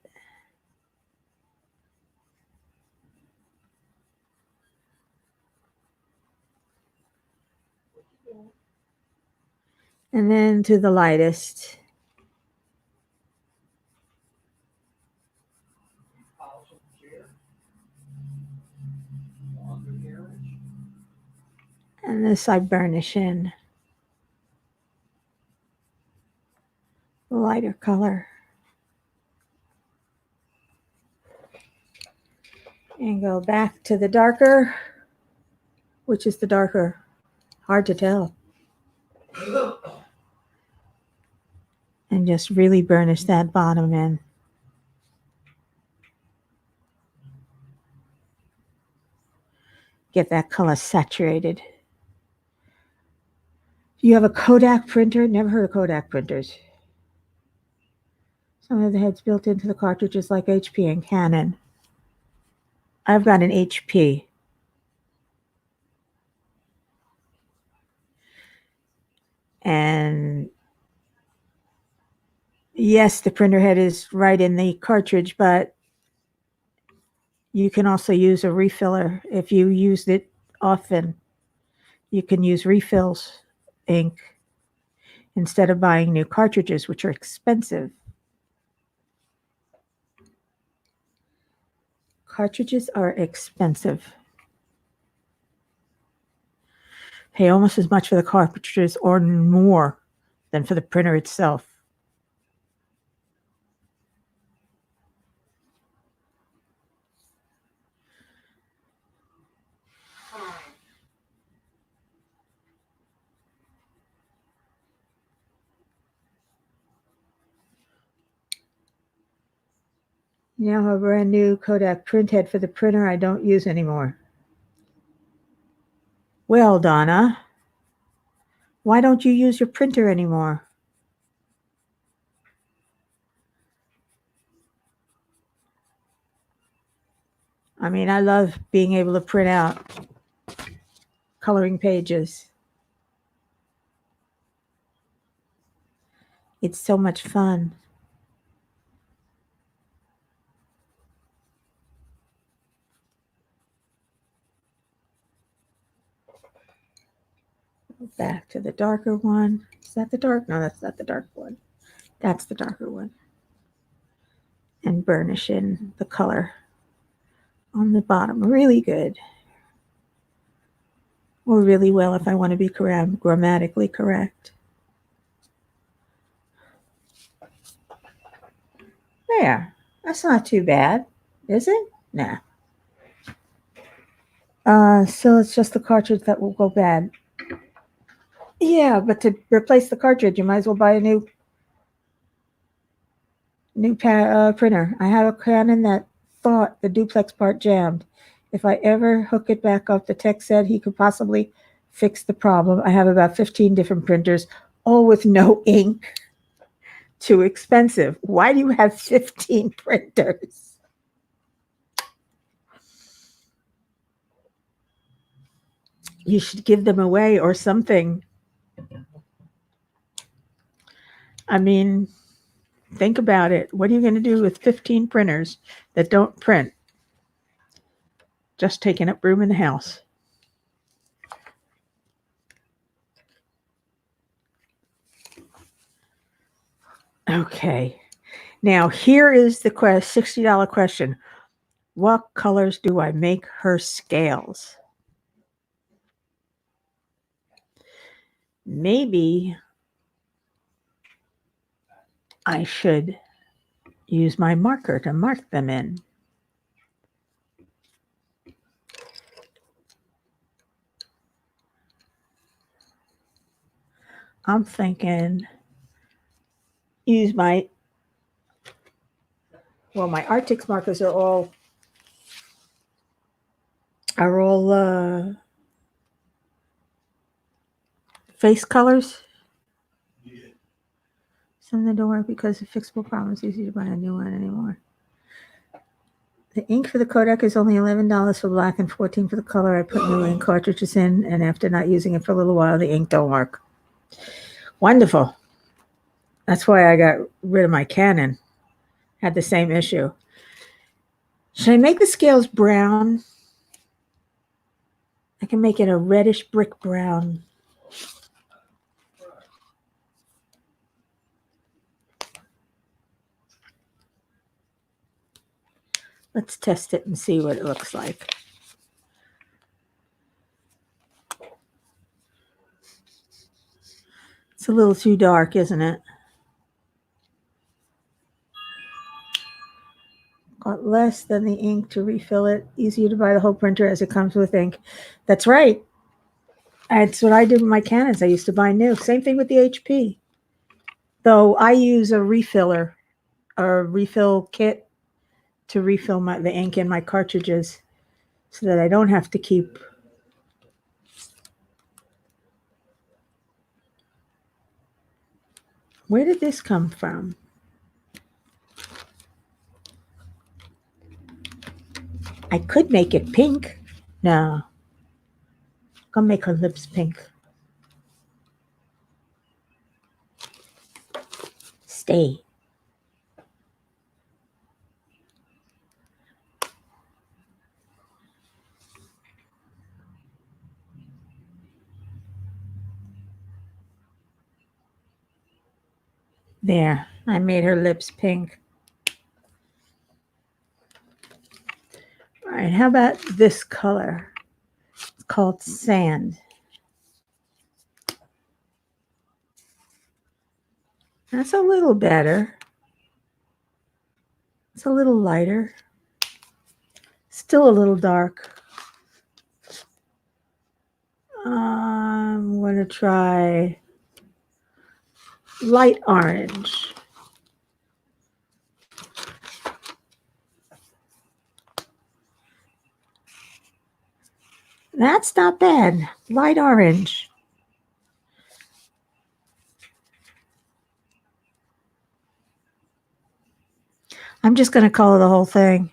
And then to the lightest. And this I burnish in the lighter color. And go back to the darker. Which is the darker? Hard to tell. And just really burnish that bottom in. Get that color saturated. You have a Kodak printer? Never heard of Kodak printers. Some of the heads built into the cartridges like HP and Canon. I've got an HP. And yes, the printer head is right in the cartridge, but you can also use a refiller if you used it often. You can use refills ink instead of buying new cartridges, which are expensive. Cartridges are expensive. Pay almost as much for the cartridges or more than for the printer itself. Now I have a brand new Kodak print head for the printer I don't use anymore. Well, Donna, Why don't you use your printer anymore? I mean, I love being able to print out coloring pages. It's so much fun. Back to the darker one. Is that the dark? No, that's not the dark one. That's the darker one. And burnish in the color on the bottom. Really good. Or really well if I want to be grammatically correct. There. That's not too bad, is it? Nah. So it's just the cartridge that will go bad. Yeah, but to replace the cartridge, you might as well buy a new printer. I have a Canon that thought the duplex part jammed. If I ever hook it back up, the tech said he could possibly fix the problem. I have about 15 different printers, all with no ink. Too expensive. Why do you have 15 printers? You should give them away or something. I mean, think about it. What are you going to do with 15 printers that don't print? Just taking up room in the house. Okay. Now, here is the $60 question. What colors do I make her scales? Maybe I should use my marker to mark them in. I'm thinking use my Arctic markers are all face colors. Some of them don't work because of fixable problems. It's easy to buy a new one anymore. The ink for the Kodak is only $11 for black and $14 for the color. I put new ink cartridges in, and after not using it for a little while, the ink don't work. Wonderful. That's why I got rid of my Canon. Had the same issue. Should I make the scales brown? I can make it a reddish brick brown. Let's test it and see what it looks like. It's a little too dark, isn't it? Got less than the ink to refill it. Easier to buy the whole printer as it comes with ink. That's right. That's what I did with my Canons. I used to buy new. Same thing with the HP. Though I use a refill kit to refill the ink in my cartridges so that I don't have to keep. Where did this come from? I could make it pink. No. Gonna make her lips pink. Stay. There, I made her lips pink. All right, how about this color? It's called Sand. That's a little better. It's a little lighter. Still a little dark. I'm going to try light orange. That's not bad. Light orange. I'm just going to color the whole thing.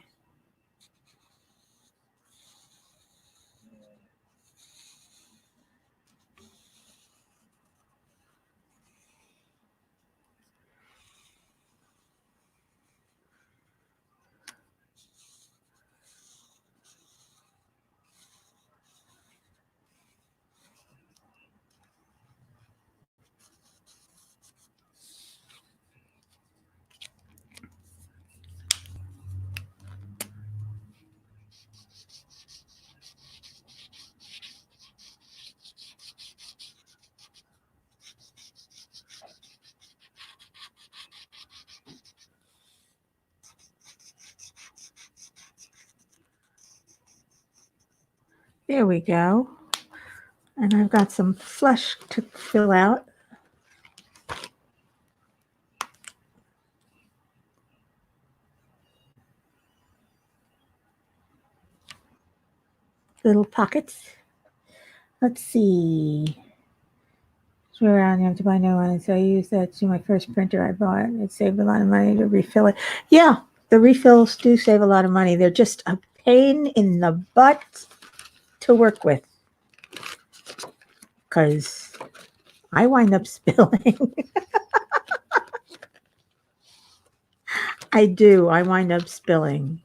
There we go. And I've got some flesh to fill out. Little pockets. Let's see. Swear around, you have to buy new one. So I used that to my first printer I bought. It saved a lot of money to refill it. Yeah, the refills do save a lot of money. They're just a pain in the butt to work with. Because I wind up spilling. I do. I wind up spilling.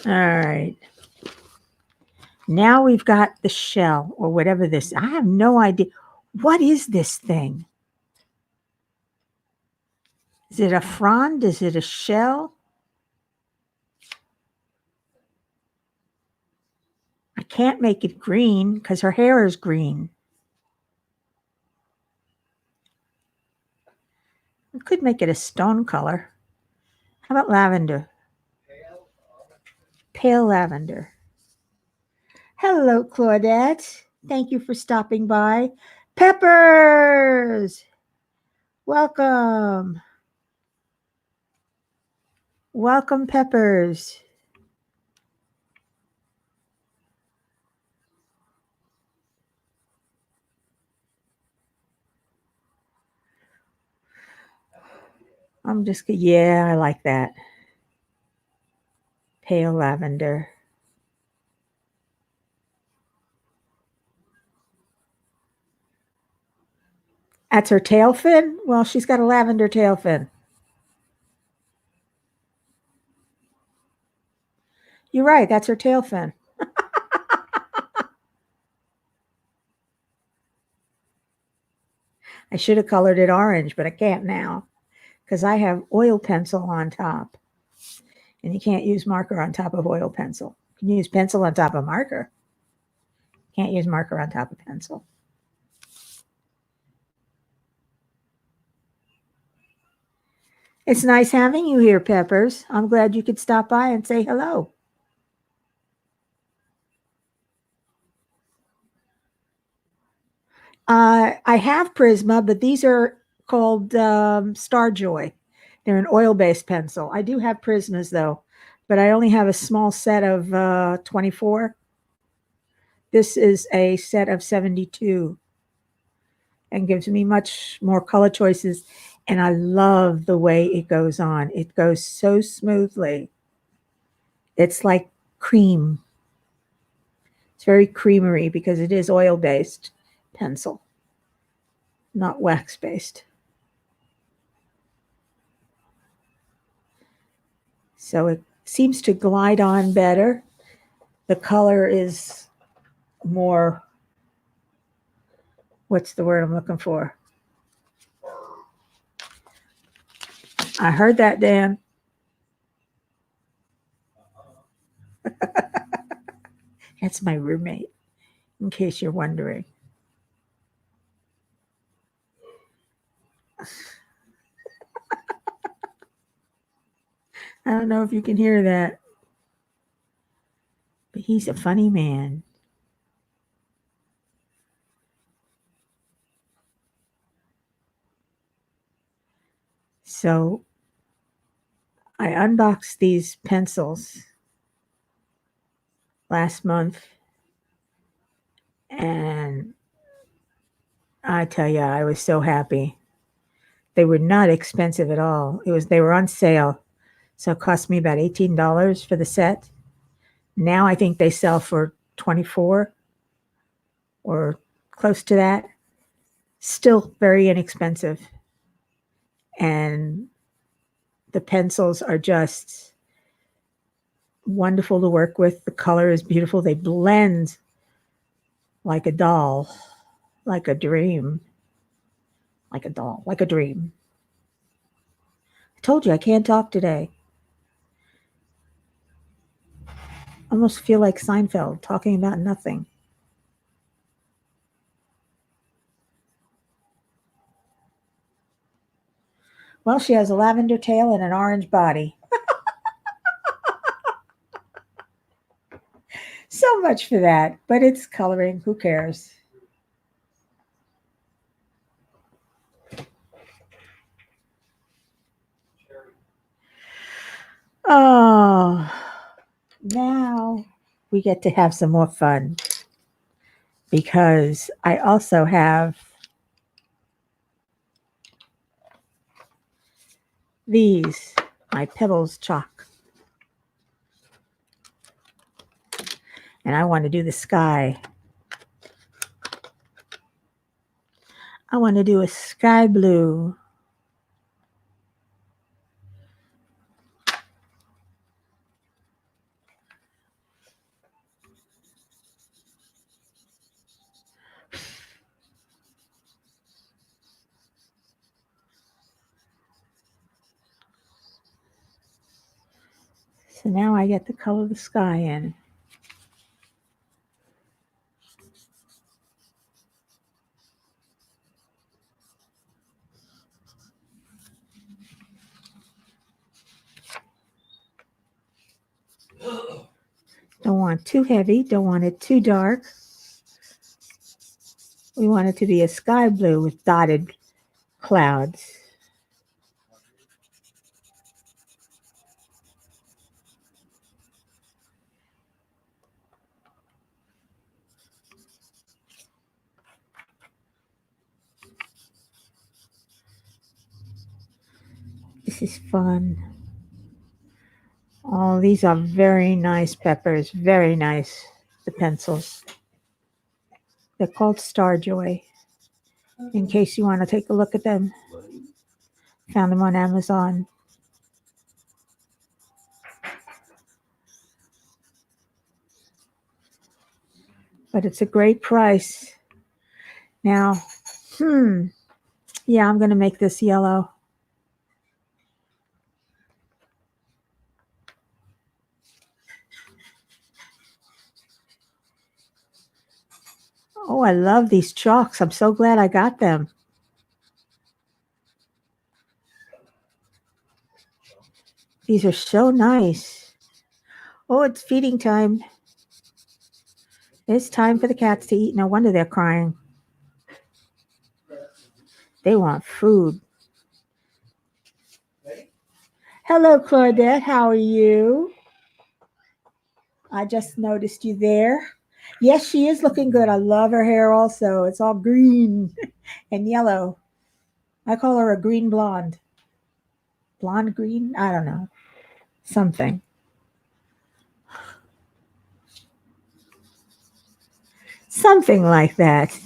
All right. Now we've got the shell or whatever this. I have no idea. What is this thing? Is it a frond? Is it a shell? I can't make it green because her hair is green. I could make it a stone color. How about lavender? Pale lavender. Hello, Claudette. Thank you for stopping by. Peppers! Welcome. Welcome, Peppers. I'm just, yeah, I like that. Pale lavender. That's her tail fin? Well, she's got a lavender tail fin. You're right, that's her tail fin. I should have colored it orange, but I can't now because I have oil pencil on top. And you can't use marker on top of oil pencil. You can use pencil on top of marker. Can't use marker on top of pencil. It's nice having you here, Peppers. I'm glad you could stop by and say hello. I have Prisma, but these are called Starjoy. They're an oil-based pencil. I do have Prismas, though, but I only have a small set of 24. This is a set of 72 and gives me much more color choices. And I love the way it goes on. It goes so smoothly. It's like cream. It's very creamery because it is oil-based pencil, not wax-based. So it seems to glide on better. The color is more, what's the word I'm looking for? I heard that, Dan. That's my roommate, in case you're wondering. I don't know if you can hear that, but he's a funny man. So I unboxed these pencils last month, and I tell you, I was so happy. they were not expensive at all. They were on sale. So it cost me about $18 for the set. Now I think they sell for 24 or close to that. Still very inexpensive. And the pencils are just wonderful to work with. The color is beautiful. They blend like a doll, like a dream, like a doll, like a dream. I told you I can't talk today. I almost feel like Seinfeld talking about nothing. Well, she has a lavender tail and an orange body. So much for that, but it's coloring. Who cares? Oh, now we get to have some more fun because I also have these, my Pebbles chalk. And I want to do the sky. I want to do a sky blue. So now I get to color the sky in. Don't want too heavy, don't want it too dark. We want it to be a sky blue with dotted clouds. This is fun. Oh, these are very nice peppers. Very nice. The pencils. They're called Starjoy. In case you want to take a look at them. Found them on Amazon. But it's a great price. Now, yeah, I'm going to make this yellow. Oh, I love these chalks. I'm so glad I got them. These are so nice. Oh, it's feeding time. It's time for the cats to eat. No wonder they're crying. They want food. Hello, Claudette. How are you? I just noticed you there. Yes, she is looking good. I love her hair also. It's all green and yellow. I call her a green blonde. Blonde green? I don't know. Something. Something like that.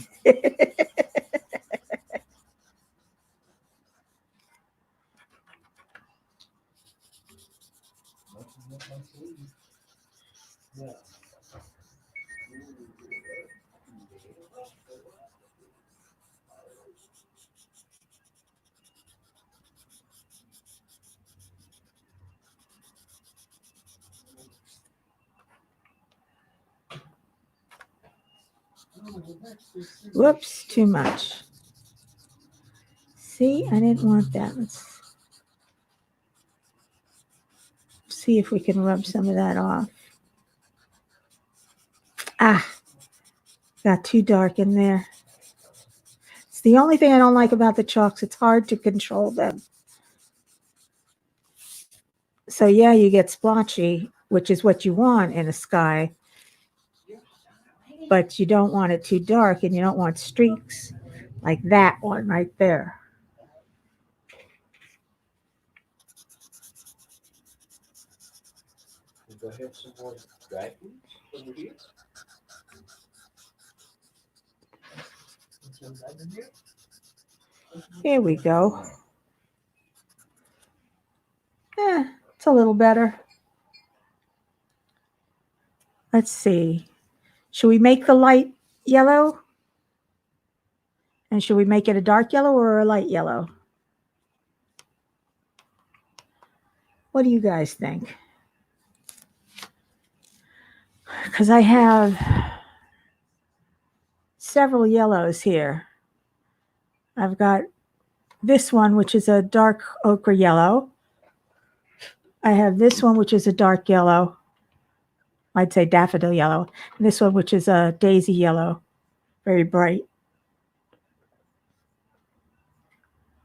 Whoops, too much. See, I didn't want that. Let's see if we can rub some of that off. Ah, got too dark in there. It's the only thing I don't like about the chalks. It's hard to control them. So yeah, you get splotchy, which is what you want in a sky. But you don't want it too dark and you don't want streaks like that one right there. Do I have some more dry foods over here? Some that in here? Here we go. It's a little better. Let's see. Should we make the light yellow? And should we make it a dark yellow or a light yellow? What do you guys think? Because I have several yellows here. I've got this one, which is a dark ochre yellow. I have this one, which is a dark yellow. I'd say daffodil yellow. And this one, which is a daisy yellow, very bright.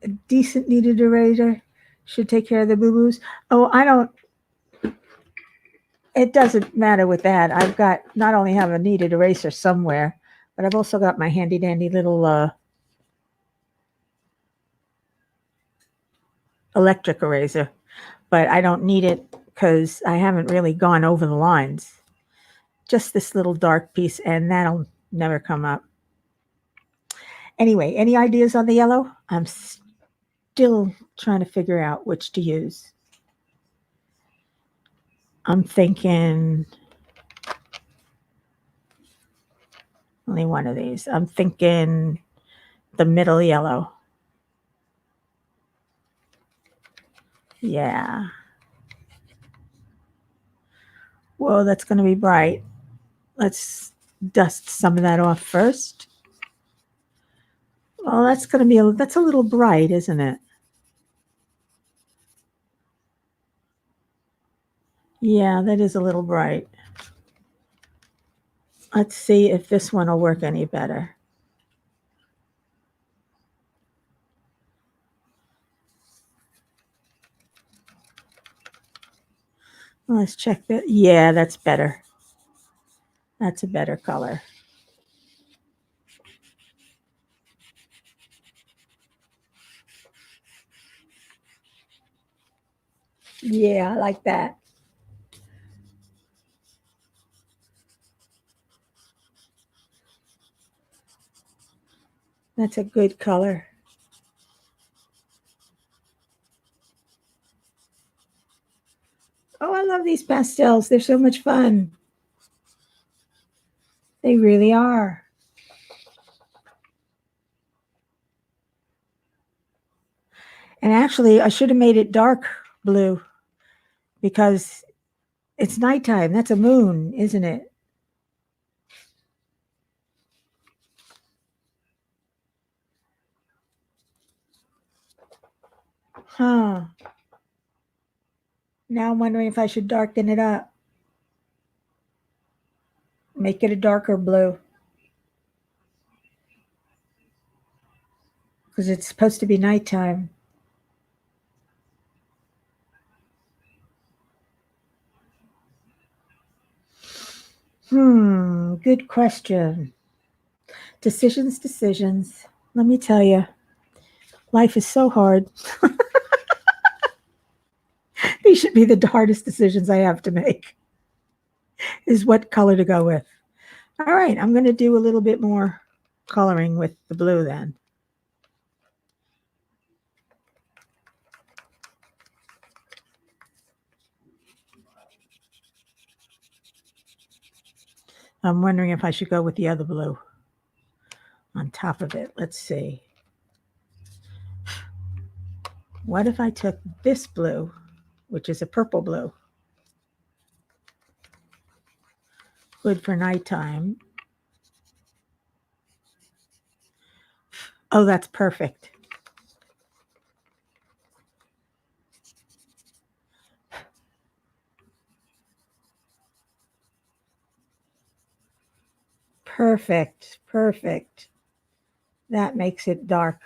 A decent kneaded eraser should take care of the boo-boos. Oh, I don't. It doesn't matter with that. I've got, not only have a kneaded eraser somewhere, but I've also got my handy dandy little electric eraser. But I don't need it because I haven't really gone over the lines. Just this little dark piece, and that'll never come up. Anyway, any ideas on the yellow? I'm still trying to figure out which to use. I'm thinking only one of these. I'm thinking the middle yellow. Yeah. Whoa, that's going to be bright. Let's dust some of that off first. Well, that's going to be that's a little bright, isn't it? Yeah, that is a little bright. Let's see if this one will work any better. Let's check that. Yeah, that's better. That's a better color. Yeah, I like that. That's a good color. Oh, I love these pastels. They're so much fun. They really are. And actually, I should have made it dark blue because it's nighttime. That's a moon, isn't it? Huh. Now I'm wondering if I should darken it up. Make it a darker blue. Because it's supposed to be nighttime. Good question. Decisions. Let me tell you, life is so hard. These should be the hardest decisions I have to make, is what color to go with. All right, I'm going to do a little bit more coloring with the blue then. I'm wondering if I should go with the other blue on top of it. Let's see. What if I took this blue, which is a purple blue? Good for nighttime. Oh, that's perfect. Perfect. Perfect. That makes it dark.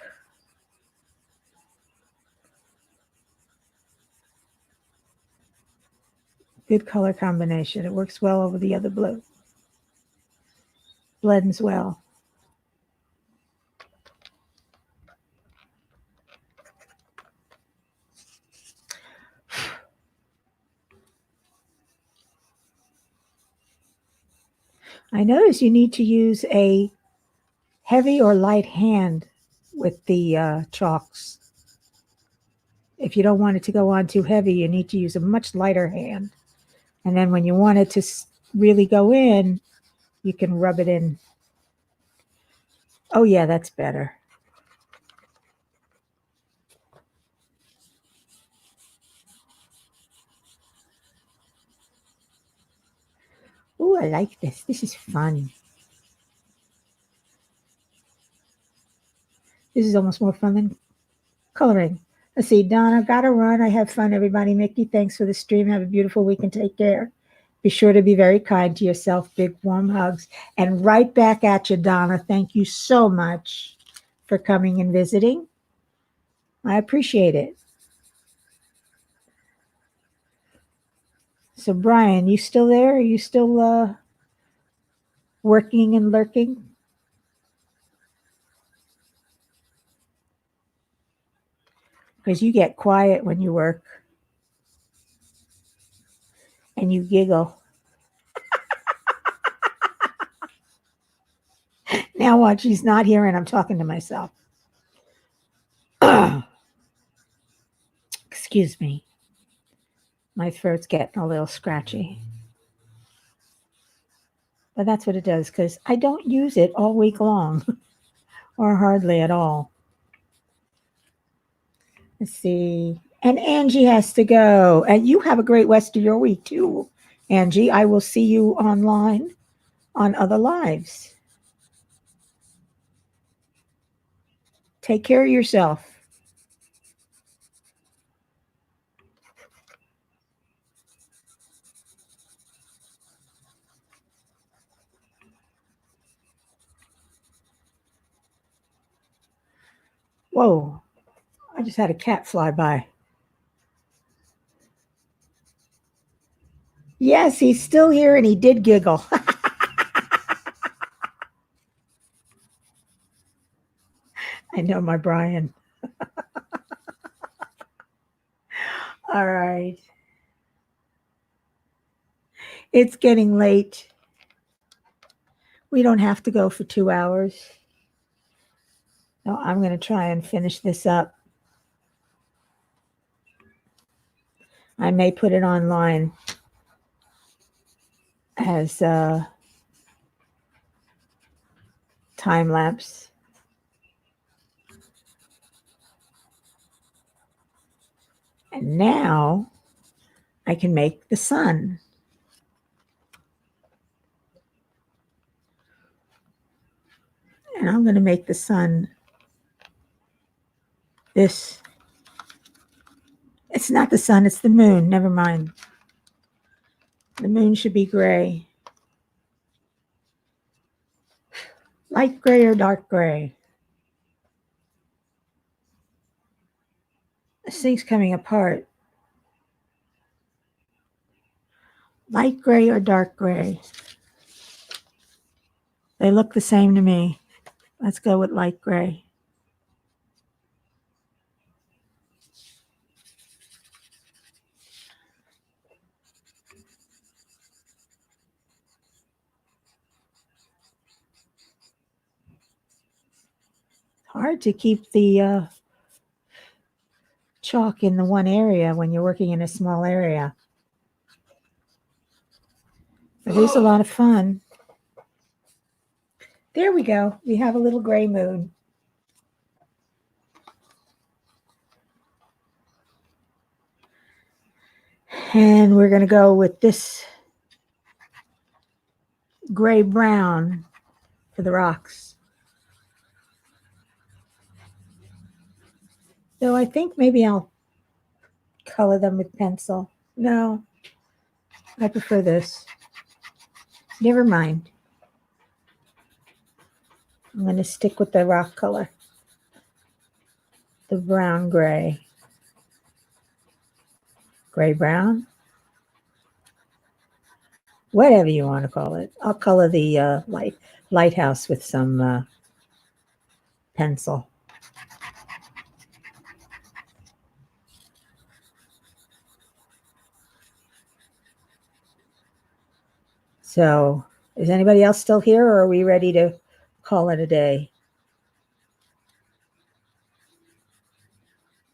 Good color combination. It works well over the other blue. Blends well. I notice you need to use a heavy or light hand with the chalks. If you don't want it to go on too heavy, you need to use a much lighter hand. And then when you want it to really go in, you can rub it in. Oh, yeah, that's better. Oh, I like this. This is fun. This is almost more fun than coloring. Let's see, Donna, gotta run. I have fun, everybody. Mickey, thanks for the stream. Have a beautiful week and take care. Be sure to be very kind to yourself. Big warm hugs. And right back at you, Donna. Thank you so much for coming and visiting. I appreciate it. So, Brian, you still there? Are you still working and lurking? Because you get quiet when you work and you giggle. Now watch, she's not here and I'm talking to myself. Excuse me. My throat's getting a little scratchy. But that's what it does because I don't use it all week long or hardly at all. Let's see. And Angie has to go. And you have a great rest of your week too, Angie. I will see you online on other lives. Take care of yourself. Whoa, I just had a cat fly by. Yes, he's still here and he did giggle. I know my Brian. All right. It's getting late. We don't have to go for 2 hours. No, I'm going to try and finish this up. I may put it online as a time lapse. And now I can make the sun. And I'm going to make the sun this. It's not the sun, it's the moon. Never mind. The moon should be gray. Light gray or dark gray? This thing's coming apart. Light gray or dark gray? They look the same to me. Let's go with light gray. Hard to keep the chalk in the one area when you're working in a small area. It is a lot of fun. There we go. We have a little gray moon. And we're going to go with this gray brown for the rocks. Though I think maybe I'll color them with pencil. No, I prefer this. Never mind. I'm going to stick with the rock color. The brown gray. Gray brown. Whatever you want to call it. I'll color the lighthouse with some pencil. So Is anybody else still here, or are we ready to call it a day?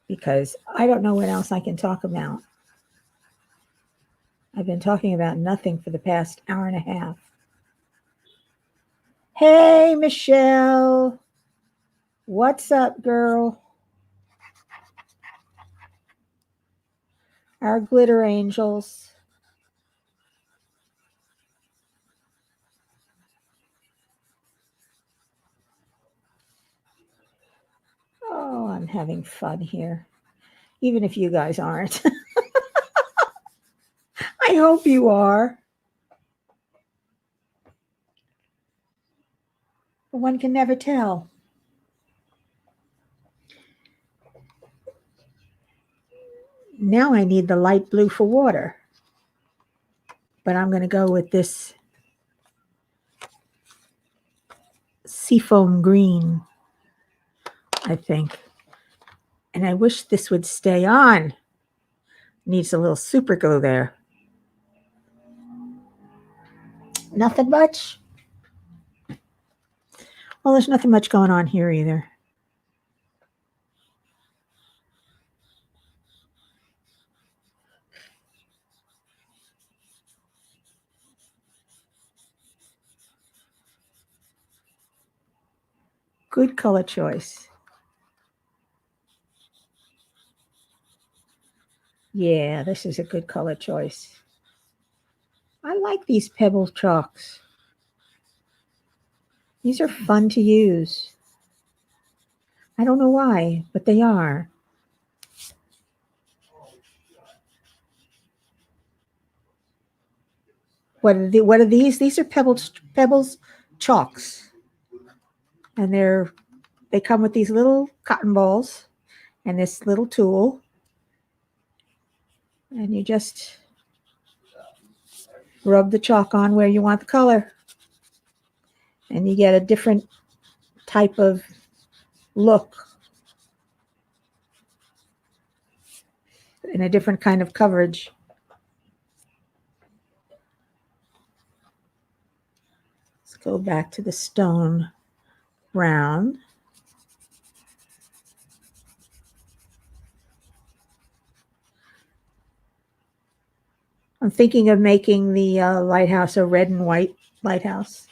Because I don't know what else I can talk about. I've been talking about nothing for the past hour and a half. Hey, Michelle. What's up, girl? Our glitter angels. Oh, I'm having fun here, even if you guys aren't. I hope you are. But one can never tell. Now I need the light blue for water. But I'm going to go with this seafoam green, I think. And I wish this would stay on. Needs a little super glue there. Nothing much. Well, there's nothing much going on here either. Good color choice. Yeah, this is a good color choice. I like these pebble chalks. These are fun to use. I don't know why, but they are. What are these? These are pebbles chalks. And they come with these little cotton balls and this little tool. And you just rub the chalk on where you want the color. And you get a different type of look and a different kind of coverage. Let's go back to the stone brown. I'm thinking of making the lighthouse a red and white lighthouse,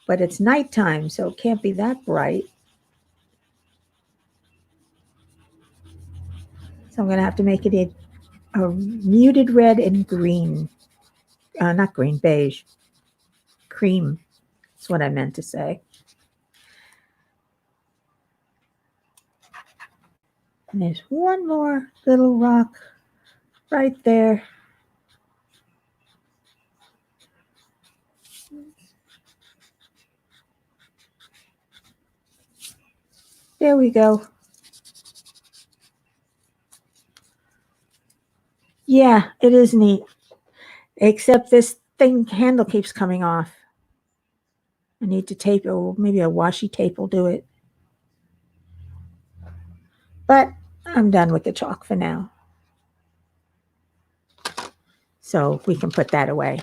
but it's nighttime, so it can't be that bright. So I'm going to have to make it a muted red and green. Not green, beige. Cream. That's what I meant to say. And there's one more little rock right there. There we go. Yeah, it is neat. Except this thing handle keeps coming off. I need to tape it, or maybe a washi tape will do it. But I'm done with the chalk for now. So we can put that away.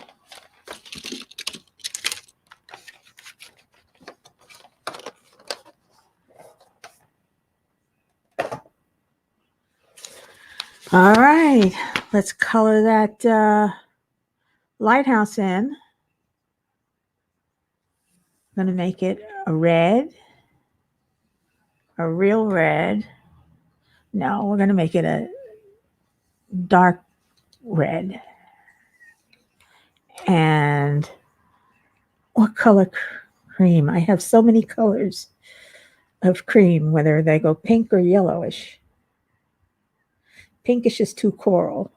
All right, let's color that lighthouse in. I'm going to make it a red, a real red. No, we're going to make it a dark red. And what color cream? I have so many colors of cream, whether they go pink or yellowish. Pinkish is too coral.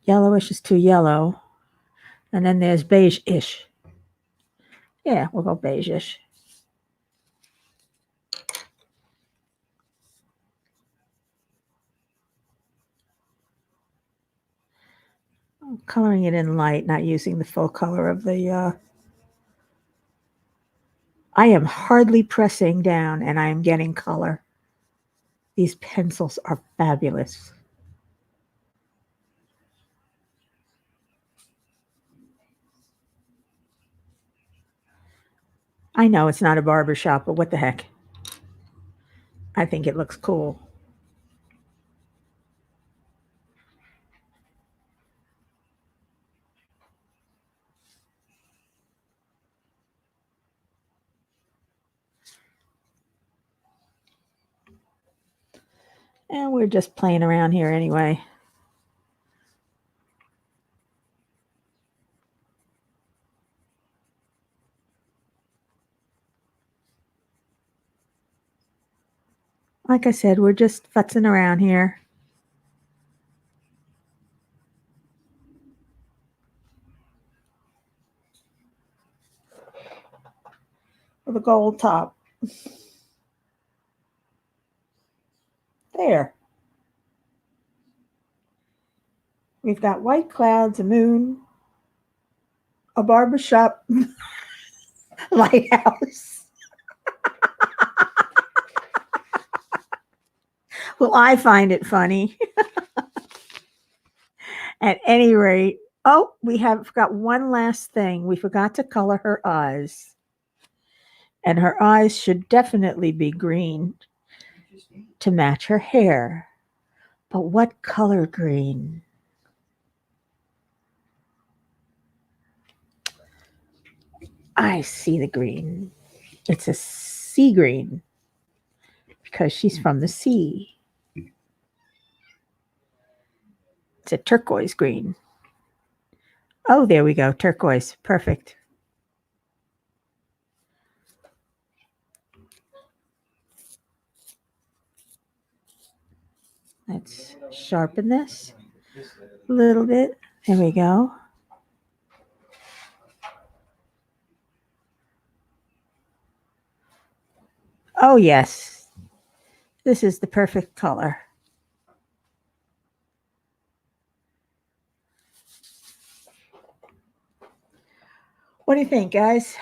Yellowish is too yellow. And then there's beige-ish. Yeah, we'll go beige-ish. I'm coloring it in light, not using the full color of the... I am hardly pressing down, and I am getting color. These pencils are fabulous. I know it's not a barber shop, but what the heck? I think it looks cool. And we're just playing around here anyway. Like I said, we're just futzing around here. With a gold top. There. We've got white clouds, a moon, a barbershop lighthouse. Well, I find it funny. At any rate, oh, we have got one last thing. We forgot to color her eyes. And her eyes should definitely be green to match her hair. But what color green? I see the green. It's a sea green because she's from the sea. It's a turquoise green. Oh, there we go. Turquoise. Perfect. Let's sharpen this a little bit. There we go. Oh, yes. This is the perfect color. What do you think, guys?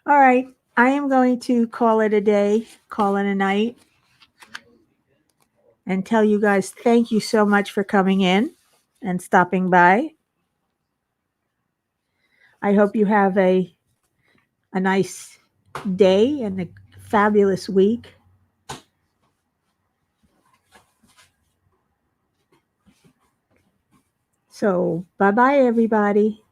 All right. I am going to call it a day, call it a night, and tell you guys thank you so much for coming in and stopping by. I hope you have a nice day and a fabulous week. So, bye-bye, everybody.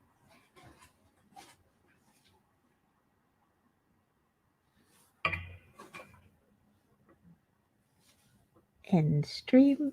End stream.